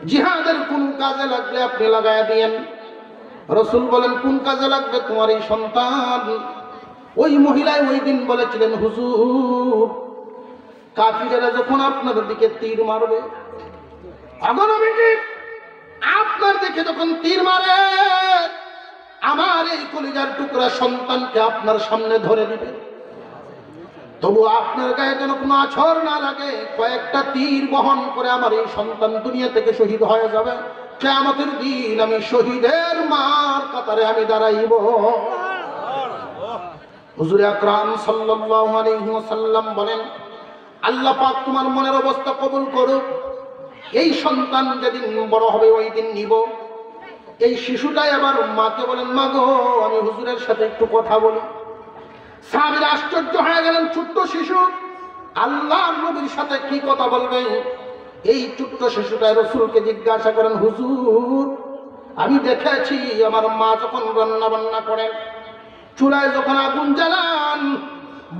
জিহাদের কোন কাজে লাগলে আপনি লাগায় দিয়েন। রাসূল বলেন, কোন কাজে লাগবে তোমার এই সন্তান? ওই মহিলায় ওই দিন বলেছিলেন, হুজুর কাফিরেরা যখন আপনার দিকে তীর মারবে, আপনার দিকে যখন তীর মারে, আমার এই কলিজার টুকরা সন্তানকে আপনার সামনে ধরে দিবে, তবু আপনার গায়ে যেন কোনো আছর না লাগে, কয়েকটা তীর বহন করে আমার এই সন্তান দুনিয়া থেকে শহীদ হয়ে যাবে। কিয়ামতের দিন আমি শহীদের মার কাতারে আমি দাঁড়াইব। হুজুর আকরাম সাল্লাল্লাহু আলাইহি ওয়াসাল্লাম বলেন, আল্লাহ পাক তোমার মনের অবস্থা কবুল করুক। এই সন্তান যেদিন বড় হবে ওই দিন নিব। এই শিশুটাই আবার মাকে বলেন, মা গো আমি হুজুরের সাথে একটু কথা বলি। সাহাবীরা আশ্চর্য হয়ে গেলেন, ছোট্ট শিশু আল্লাহর নবীর সাথে কি কথা বলবে? এই ছোট্ট শিশুটাই রাসূলকে জিজ্ঞাসা করেন, হুজুর আমি দেখেছি আমার মা যখন রান্না বান্না করেন, চুলায় যখন আগুন জ্বালান,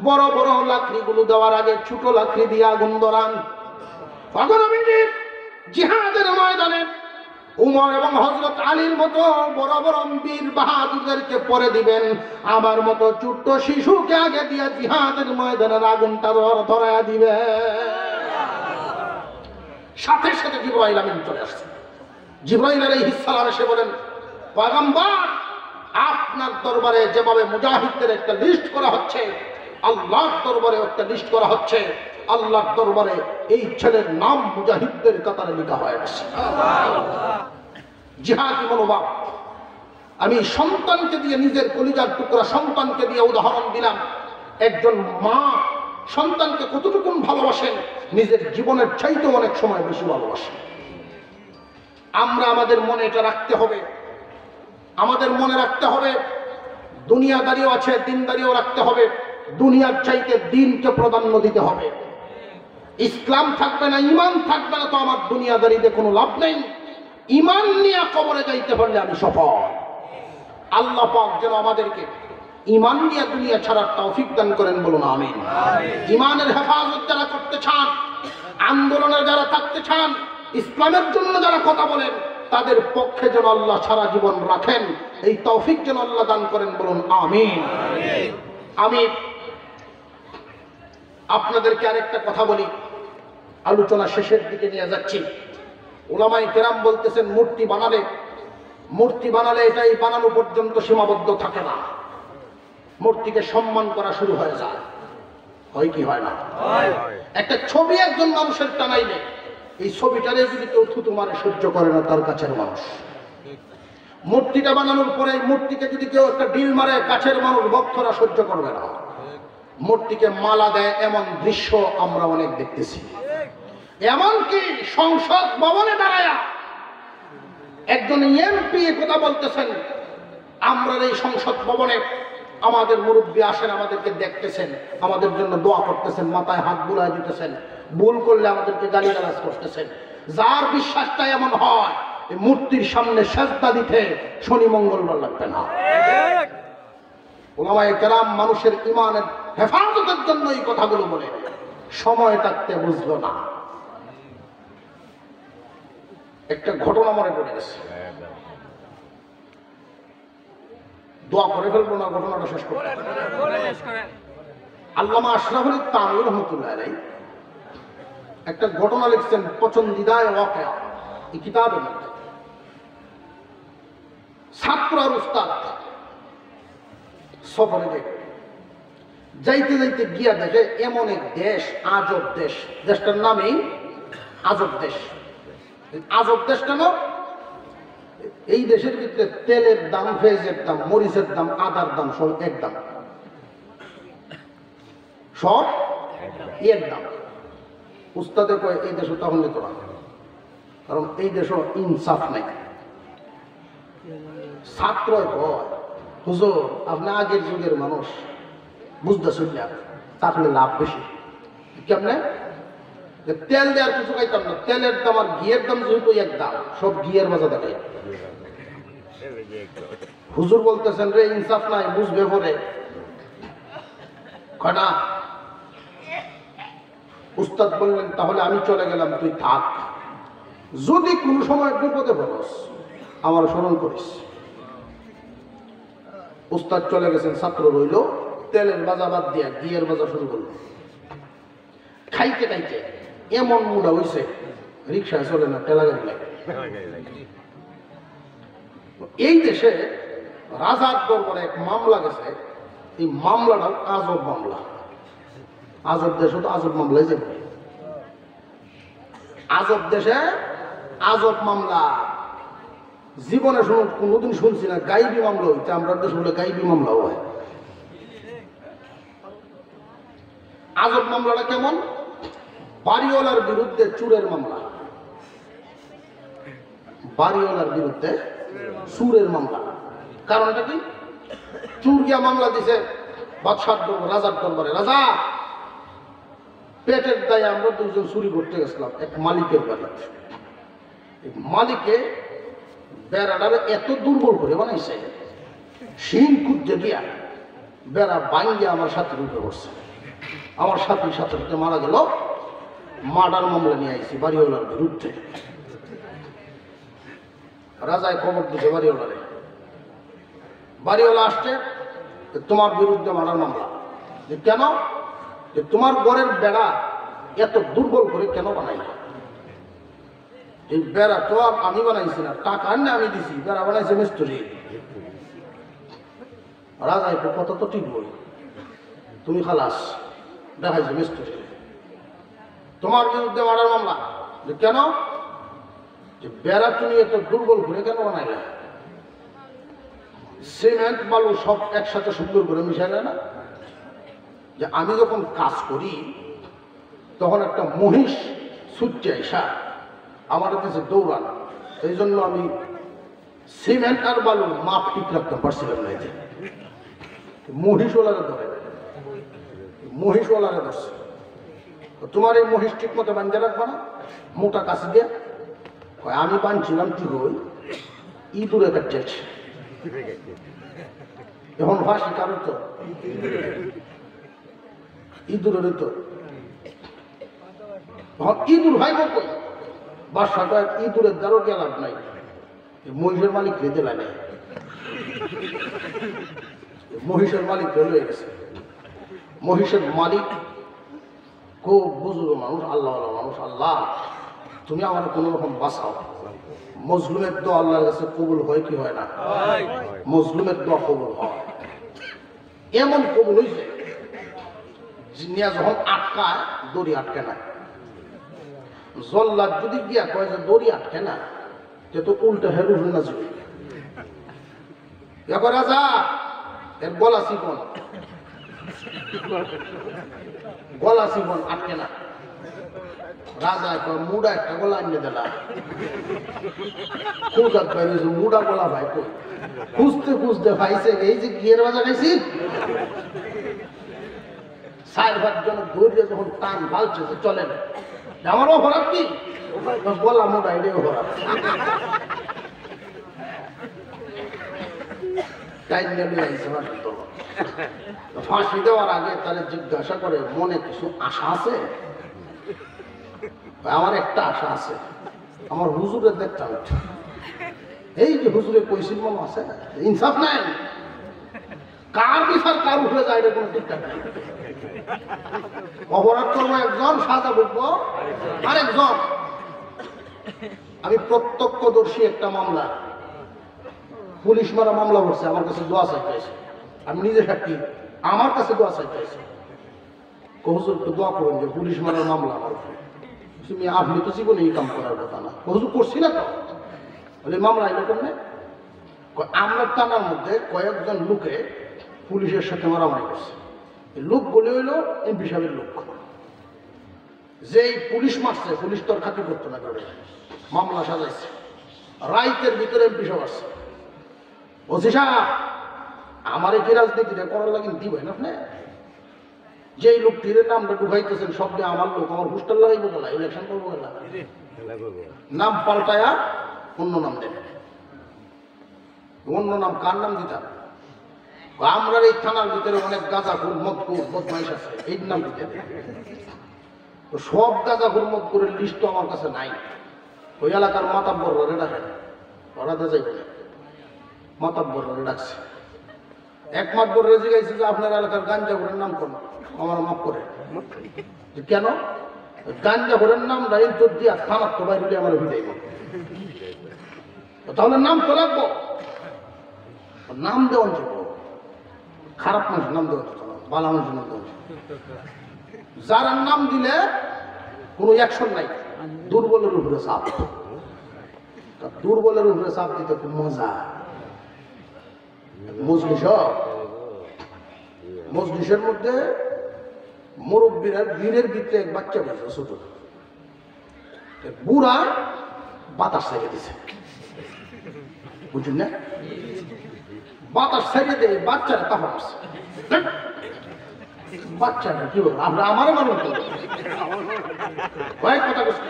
বড় বড় লাকড়িগুলো দেওয়ার আগে ছোট লাকড়ি দিয়ে আগুন ধরান। জিহাদের ময়দানে উমর এবং হযরত আলীর মতো বড় বড় বীর বাহাদুরদেরকে পরে দিবেন, আমার মতো ছোট্ট শিশুকে আগে দিয়ে জিহাদের ময়দানের আগুনটা ধরায়া দিবে। সাথে সাথে জিবরাইল আমিন চলে আসছে। জিবরাইল আলাইহিস সালাম এসে বলেন, পয়গম্বর আপনার দরবারে যেভাবে মুজাহিদদের একটা লিস্ট করা হচ্ছে, আল্লাহর দরবারে একটা লিস্ট করা হচ্ছে। আল্লাহর দরবারে এই ছেলের নাম মুজাহিদদের কাতারে লেখা হয়ে গেছে। জিহাদি মনোভাব। আমি সন্তানকে দিয়ে, নিজের কলিজার টুকরা সন্তানকে দিয়ে উদাহরণ দিলাম। একজন মা সন্তানকে কতটুকু ভালোবাসেন, নিজের জীবনের চাইতে অনেক সময় বেশি ভালোবাসেন। আমরা আমাদের মনে এটা রাখতে হবে, আমাদের মনে রাখতে হবে দুনিয়াদারিও আছে, দিনদারিও রাখতে হবে। দুনিয়ার চাইতে দিনকে প্রাধান্য দিতে হবে। ইসলাম থাকবে না, ঈমান থাকবে না, তো আমার দুনিয়াদারিতে কোনো লাভ নেই। ঈমান নিয়ে কবরে যাইতে পারলে আমি সফল। আল্লাহ পাক যেন আমাদেরকে ঈমান নিয়ে দুনিয়া ছাড়ার তৌফিক দান করেন, বলুন আমিন। ঈমানের হেফাজত যারা করতে চান, আন্দোলনে যারা থাকতে চান, ইসলামের জন্য যারা কথা বলেন, তাদের পক্ষে যেন আল্লাহ সারা জীবন রাখেন, এই তৌফিক যেন আল্লাহ দান করেন, বলুন আমিন। আমি আপনাদেরকে আরেকটা কথা বলি, আলোচনা শেষের দিকে নিয়ে যাচ্ছি। উলামায়ে কেরাম বলতেছেন, মূর্তি বানালে এটাই বানানো পর্যন্ত সীমাবদ্ধ থাকে না, মূর্তিকে সম্মান করা শুরু হয়ে যায়। হয় কি হয় না? একটা ছবি একজন মানুষের টানাইলে, এই ছবিটারে যদি কেউ থুতু মারে সহ্য করে না তার কাছের মানুষ। মূর্তিটা বানানোর পরে মূর্তিকে যদি কেউ একটা ডিল মারে, কাছের মানুষ ভক্তরা সহ্য করবে না। মূর্তিকে মালা দেয়, এমন দৃশ্য আমরা অনেক দেখতেছি। এমনকি সংসদ ভবনে দাঁড়ায়া একজন এমপি কথা বলতেছেন, আমরা এই সংসদ ভবনে আমাদের মুরব্বী আসেন, আমাদেরকে দেখতেছেন, আমাদের জন্য দোয়া করতেছেন, মাথায় হাত বুলায় দিতেছেন, ভুল করলে আমাদেরকে গালিগালাজ করতেছেন। যার বিশ্বাসটা এমন হয়, এই মূর্তির সামনে সেজদা দিতে শনি মঙ্গলবার লাগবে না। উলামায়ে কেরাম মানুষের ঈমানের হেফাজতের জন্য এই কথাগুলো বলে, সময় থাকতে বুঝলো না। একটা ঘটনা মনে পড়ে গেছে, দোয়া করে ফেলবো না, ঘটনাটা শেষ করতে। আল্লামা আশরাফ আলী থানভী রহমাতুল্লাহ আলাইহি একটা ঘটনা লিখছেন, পছন্দিদায়ে ওয়াকিয়া, এই কিতাবের মধ্যে। ছাত্র আর উস্তাদ সফরে দেখে যাইতে যাইতে গিয়া দেখে এমন এক দেশ, আজব দেশ। দেশটার নামই আজব দেশ। আজব দেশ কেন? এই দেশের ভিতরে তেলের দাম, পেঁয়াজের দাম, মরিচের দাম, আদার দাম সব এক দাম, সব এক দাম। উস্তাদে কয় এই দেশও তখন নিত না, কারণ এই দেশও ইনসাফ নাই। ছাত্র কয় হুজুর আপনি আগের যুগের মানুষ, বুঝতেছেন না, তাহলে লাভ বেশি। কেমনে? তেল দেওয়ার কিছু খাইতাম না, তেলের দাম আর ঘিয়ের দাম যেহেতু এক দাম, সব ঘিয়ের মজা দেখাই। হুজুর বলতেছেন রে ইনসাফ নাই, বুঝবে পরে কয়না। উস্তাদ বললেন তাহলে আমি চলে গেলাম, তুই থাক, যদি কোনো সময় বিপদে পড়স আমার স্মরণ করিস। উস্তাদ চলে গেছেন, ছাত্র রইল, তেলের বাজা বাদ দিয়া ঘিয়ের বাজা শুরু করলো। খাইতে খাইতে এমন মুডা হইছে রিক্সায় চলে না, ঠেলা গাড়ি লাগে। এই দেশে রাজার দরবারে এক মামলা গেছে, এই মামলাটাও আজব মামলা। আজব দেশে তো আজব মামলাই যাবে, আজব দেশে আজব মামলা। জীবনে কোনোদিন শুনছি না গাইবি মামলা হইতে, আমরা দেশে বলে গাইবি মামলা হয়। আজব মামলাটা কেমন? বাড়িওয়ালার বিরুদ্ধে চুরের মামলা, বাড়িওয়ালার বিরুদ্ধে চুরের মামলা। কারণটা কি? চুর গিয়া মামলা দিছে বাদশার দরবারে, রাজার দরবারে, রাজা পেটের দায়ে আমরা দুজন চুরি করতে গেছিলাম এক মালিকের বাড়িতে। মালিকে বেড়াটারে এত দুর্বল করে বানাইছে, শিং কুদ্দে দিয়া বেড়া ভাঙ্গিয়া আমার সাথে উঠে পড়ছে। আমার সাথে সাথে মারা গেল। মার্ডার মামলা নিয়ে আইছি বাড়িওয়ালার বিরুদ্ধে। রাজায় খবর দিছে বাড়িওয়ালারে, বাড়িওয়ালা আসছে, তোমার বিরুদ্ধে মার্ডার মামলা। কেন? যে তোমার ঘরের বেড়া এত দুর্বল করে কেন বানাই? এই বেড়া তো আমি বানাইছি না, টাকা না আমি দিছি, বেড়া বানাইছে মিস্ত্রি। রাজা কথা তো ঠিক বলি, তুমি খালাস, দেখাইছে মিস্ত্রি। তোমার বিরুদ্ধে মার্ডার মামলা। কেন? যে বেড়া তুমি এত দুর্বল করে কেন বানাইলে? সিমেন্ট বালু সব একসাথে সুন্দর করে মিশাইলে না? যে আমি যখন কাজ করি তখন একটা মহিষ ছুটে আইসা আমার কাছে দৌড়ান, এই জন্য আমি সিমেন্ট আর বালুর মাপ ঠিক রাখতে পারছিলাম না। যে মহিষওয়ালারে ধরে, মহিষওয়ালারে ধরছে, তোমার এই মহিষ ঠিক মতো বাঁধতে রাখবো না, মোটা কাছে দিয়ে। আমি বাঁধছিলাম ঠিক ওই ইঁদুরে কাটছে। এখন ফাঁসি কারো তো ইঁদুরের তো ইঁদুর ভাই কই বাসাটা ইঁদুরের দ্বারও কে লাভ নাই, মহিষের মালিক রেতে লাগে, মহিষের মালিক হয়ে গেছে। মহিষের মালিক খুব বুজুর্গ মানুষ, আল্লাহ মানুষ। আল্লাহ তুমি আমার কোন রকম বাঁচাও। মজলুমের দোয়া আল্লাহর কাছে কবুল হয় কি হয় না? মজলুমের দোয়া কবুল হয়। এমন কবুল হয়েছে জিনিয়া যখন আটকায় দড়ি আটকে না। জল্লাদ যদি গিয়া কয় যে দড়ি আটকে না, যে তো উল্টা হেরু হয়ে না যাবে। এবার রাজা এর গলা চিকন, গলা চিকন আটকে না। রাজা কয় মুডা একটা গলা আনিয়ে দিলা, খুঁজার পাইছে মুডা গলা ভাই কই, খুঁজতে খুঁজতে ভাইছে এই যে গিয়ের বাজা খাইছি। 4-5 জন ধৈর্য যখন টান বালছে চলে না, আমার অপরাধ কি? গলা মোটা এটাই অপরাধ। ফাঁসি দেওয়ার আগে তারা জিজ্ঞাসা করে মনে কিছু আশা আছে? আমার একটা আশা আছে, আমার হুজুরের দেখতাম। এই যে হুজুরে কইছিল মনে আছে, ইনসাফ নাই, কার বিচার কার উঠে যায় এটা কোনো ঠিকঠাক নাই। অপরাধ করবো একজন, সাজা ভুগবো আরেকজন। আমি প্রত্যক্ষদর্শী একটা মামলা, পুলিশ মারা মামলা করছে, আমার কাছে দোয়া চাইতেছে। আমি নিজে সাক্ষী, আমার কাছে দোয়া চাইতেছে, হুজুর একটু দোয়া করুন যে পুলিশ মারার মামলা আমার উপরে। তুমি আপনি তো জীবনে এই কাম করার কথা না। হুজুর করছি না তো, বলে মামলা এলো কেমনে? আমরা থানার মধ্যে কয়েকজন লোকে পুলিশের সাথে মারামারি করছে। লোক বলে হইল এমপি সাহেবের লোক, যেই পুলিশ মারছে পুলিশ তোর খাতি করতো না, করে মামলা সাজাইছে। রাইতের ভিতরে এমপি সাহেব আসছে, ওসি সাহেব আমার কি রাজনীতিটা করার লাগে দিবেন আপনি? যেই লোকটির নামটা ঢুকাইতেছেন সবটা আমার লোক, আমার হোস্টেল লাগাইবো গেলা, ইলেকশন করবো গেলা, নাম পাল্টায়া অন্য নাম দেবে। অন্য নাম কার নাম দিতাম? আমরা এই থানার ভিতরে অনেক গাঁজাখোর মদখোর বদমাইশ আছে, এই নাম দিতে। তো সব গাঁজাখোর মদখোরের লিস্ট তো আমার কাছে নাই। ওই এলাকার মাতাব্বররা ডাকেন, ওরা তো যাইবে না, মাতাব্বররা ডাকছে। এক মাতবর রেজে গেছে যে আপনার এলাকার গাঞ্জাখোরের নাম কোন, আমার মাফ করে। কেন? গাঞ্জাখোরের নাম রাইল তো দিয়া থানার তো বাইরে আমার ভিড়াইব, তাহলে নাম তো লাগবো। নাম দেওয়ান ছিল খারাপ মানুষের নাম দেওয়া যেত না, ভালো মানুষের নাম দেওয়া। যার নাম দিলে কোনো অ্যাকশন নাই, দুর্বলের উপরে চাপ। দুর্বলের উপরে চাপ দিতে খুব মজা। মজলিসের মধ্যে মুরব্বীরা বীরের ভিতরে এক বাচ্চা বসে ছোট, বুড়া বাতাস ছেড়ে দিছে, বুঝলেন না? বাতাস ছেড়ে দিয়ে বাচ্চারা তাফা করছে। বাচ্চাটা কি বলবো, আমরা আমারও মানুষ কয়েক কথা করছে।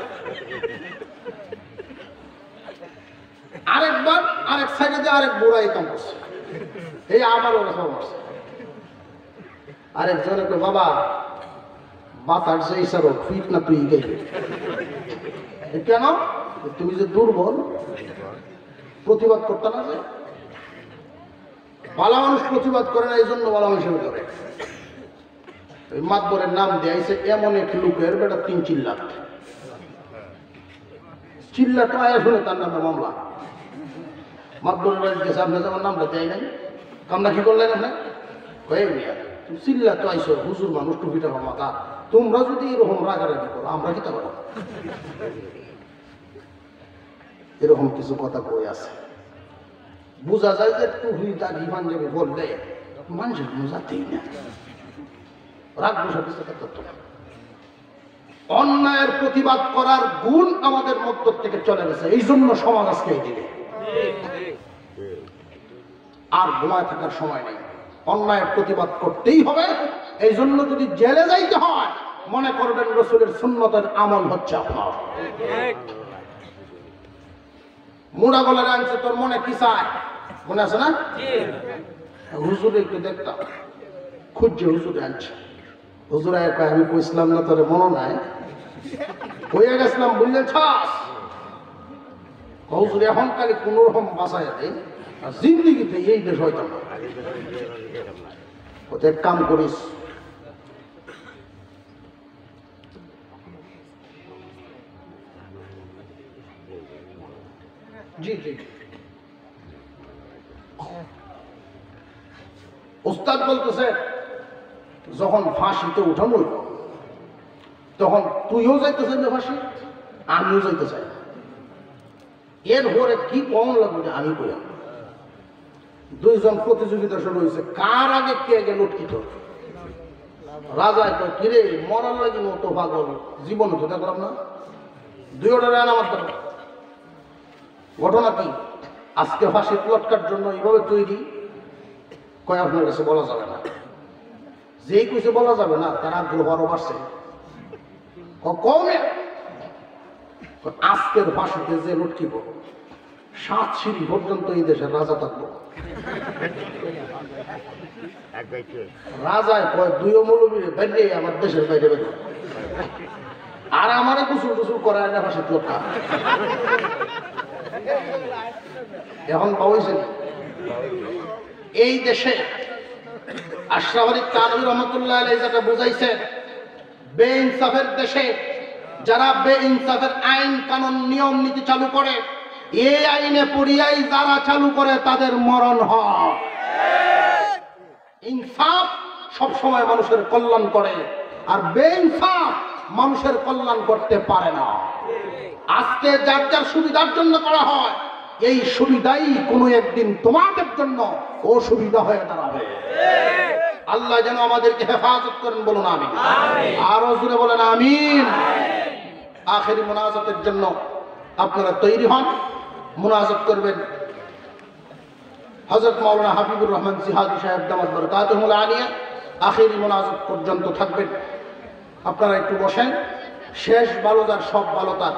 আরেকবার আরেক সাইডে দিয়ে আরেক বুড়া এই কাম করছে, এই আমার ওরা সব মারছে। আরেকজনে কই বাবা বাতাস যে ইসারো ফিট না তুই গেলি কেন? তুমি যে দুর্বল, প্রতিবাদ করতে না, যে ভালো মানুষ প্রতিবাদ করে না, এই জন্য ভালো মানুষের করে। ওই মাতবরের নাম দিয়েছে এমন এক লোকের বেটা 3 চিল্লাত, চিল্লা তো আয়া শুনে তার নামে মামলা। মাতবরের বাড়ি গেছে, আপনি যেমন নামটা দেয় নাই, কামটা কি করলেন আপনি? কয়ে মিয়া তুমি চিল্লা তো আইসো, হুজুর মানুষ টুপিটা মাথা, তোমরা যদি এরকম রাগারাগি করো আমরা কি তা করো? এরকম কিছু কথা কই আছে। বোঝা যায় যে টুপি দাড়ি পাঞ্জাবি বললে মানুষের কোনো জাতেই না, রাগ বসাতে তত্ত্ব। অন্যায়ের প্রতিবাদ করার গুণ আমাদের মধ্য থেকে চলে গেছে, এই জন্য সমাজ আজকে এই দিকে আর ঘুমায় থাকার সময় নেই, অন্যায়ের প্রতিবাদ করতেই হবে। এই জন্য যদি জেলে যাইতে হয় মনে করবেন রসুলের সুন্নতের আমল হচ্ছে আপনার। মুড়া গলার আনছে, তোর মনে কি চায়? মনে আছে না? হুজুরে একটু দেখতাম, খুঁজছে হুজুরে আনছে। হুজুর আমি কইছিলাম না তোর মনে নাই, হয়ে গেছিলাম বুঝলে ছাস। হুজুর এখন খালি কোন রকম বাসায় দেয়, আর জিন্দিগিতে এই দেশ হয়তো না। এক কাম করিস, জি জি ওস্তাদ বলতেছে যখন ফাঁসিতে উঠানো তখন তুইও যাইতে চাই না ফাঁসি, আমিও যাইতে চাই। এর পরে কি কম লাগবে যে আমি কইলাম। দুইজন প্রতিযোগিতা শুরু হয়েছে, কার আগে কে আগে লটকিত। রাজায় কয় কিরে মরার লাগি মতো পাগল, জীবনে তো দেখলাম না, দুইটা রান আমার দরকার। ঘটনা কি? আজকে ফাঁসি লটকার জন্য এইভাবে তৈরি, কয় আপনার কাছে বলা যাবে না। যেই কিছু বলা যাবে না তার আগ্রহ আরো বাড়ছে। কমে আজকের ফাঁসিতে যে লটকিব 7 সিঁড়ি পর্যন্ত এই দেশের রাজা থাকবো। রাজায় কয় 2 মৌলবীর বাইরে আমার দেশের বাইরে বের, আর আমারে কুসুর টুসুর করায় না ফাঁসি লটকা। এখন পাওয়াইছেন এই দেশে আশরাফ আলী থানভী রহমাতুল্লাহ আলাইহি যেটা বুঝাইছেন, বেইনসাফের দেশে যারা বেইনসাফের আইন কানুন নিয়ম নীতি চালু করে, এই আইনে পড়িয়াই যারা চালু করে তাদের মরণ হয়। সব সময় মানুষের কল্যাণ করে, আর বেইনসাফ মানুষের কল্যাণ করতে পারে না। আজকে যার যার সুবিধার জন্য করা হয়, এই সুবিধাই কোনো একদিন তোমাদের জন্য অসুবিধা হয়ে দাঁড়াবে। আল্লাহ যেন আমাদেরকে হেফাজত করেন, বলুন আমিন। আরো জোরে বলেন আমিন। আখেরি মুনাজাতের জন্য আপনারা তৈরি হন, মুনাজাত করবেন। হযরত মাওলানা হাবিবুর রহমান জিহাদি সাহেব দামাত বরকাতুহুল আলিয়া আখেরি মুনাজাত পর্যন্ত থাকবেন। আপনারা একটু বসেন। শেষ ভালো যার সব ভালো তার।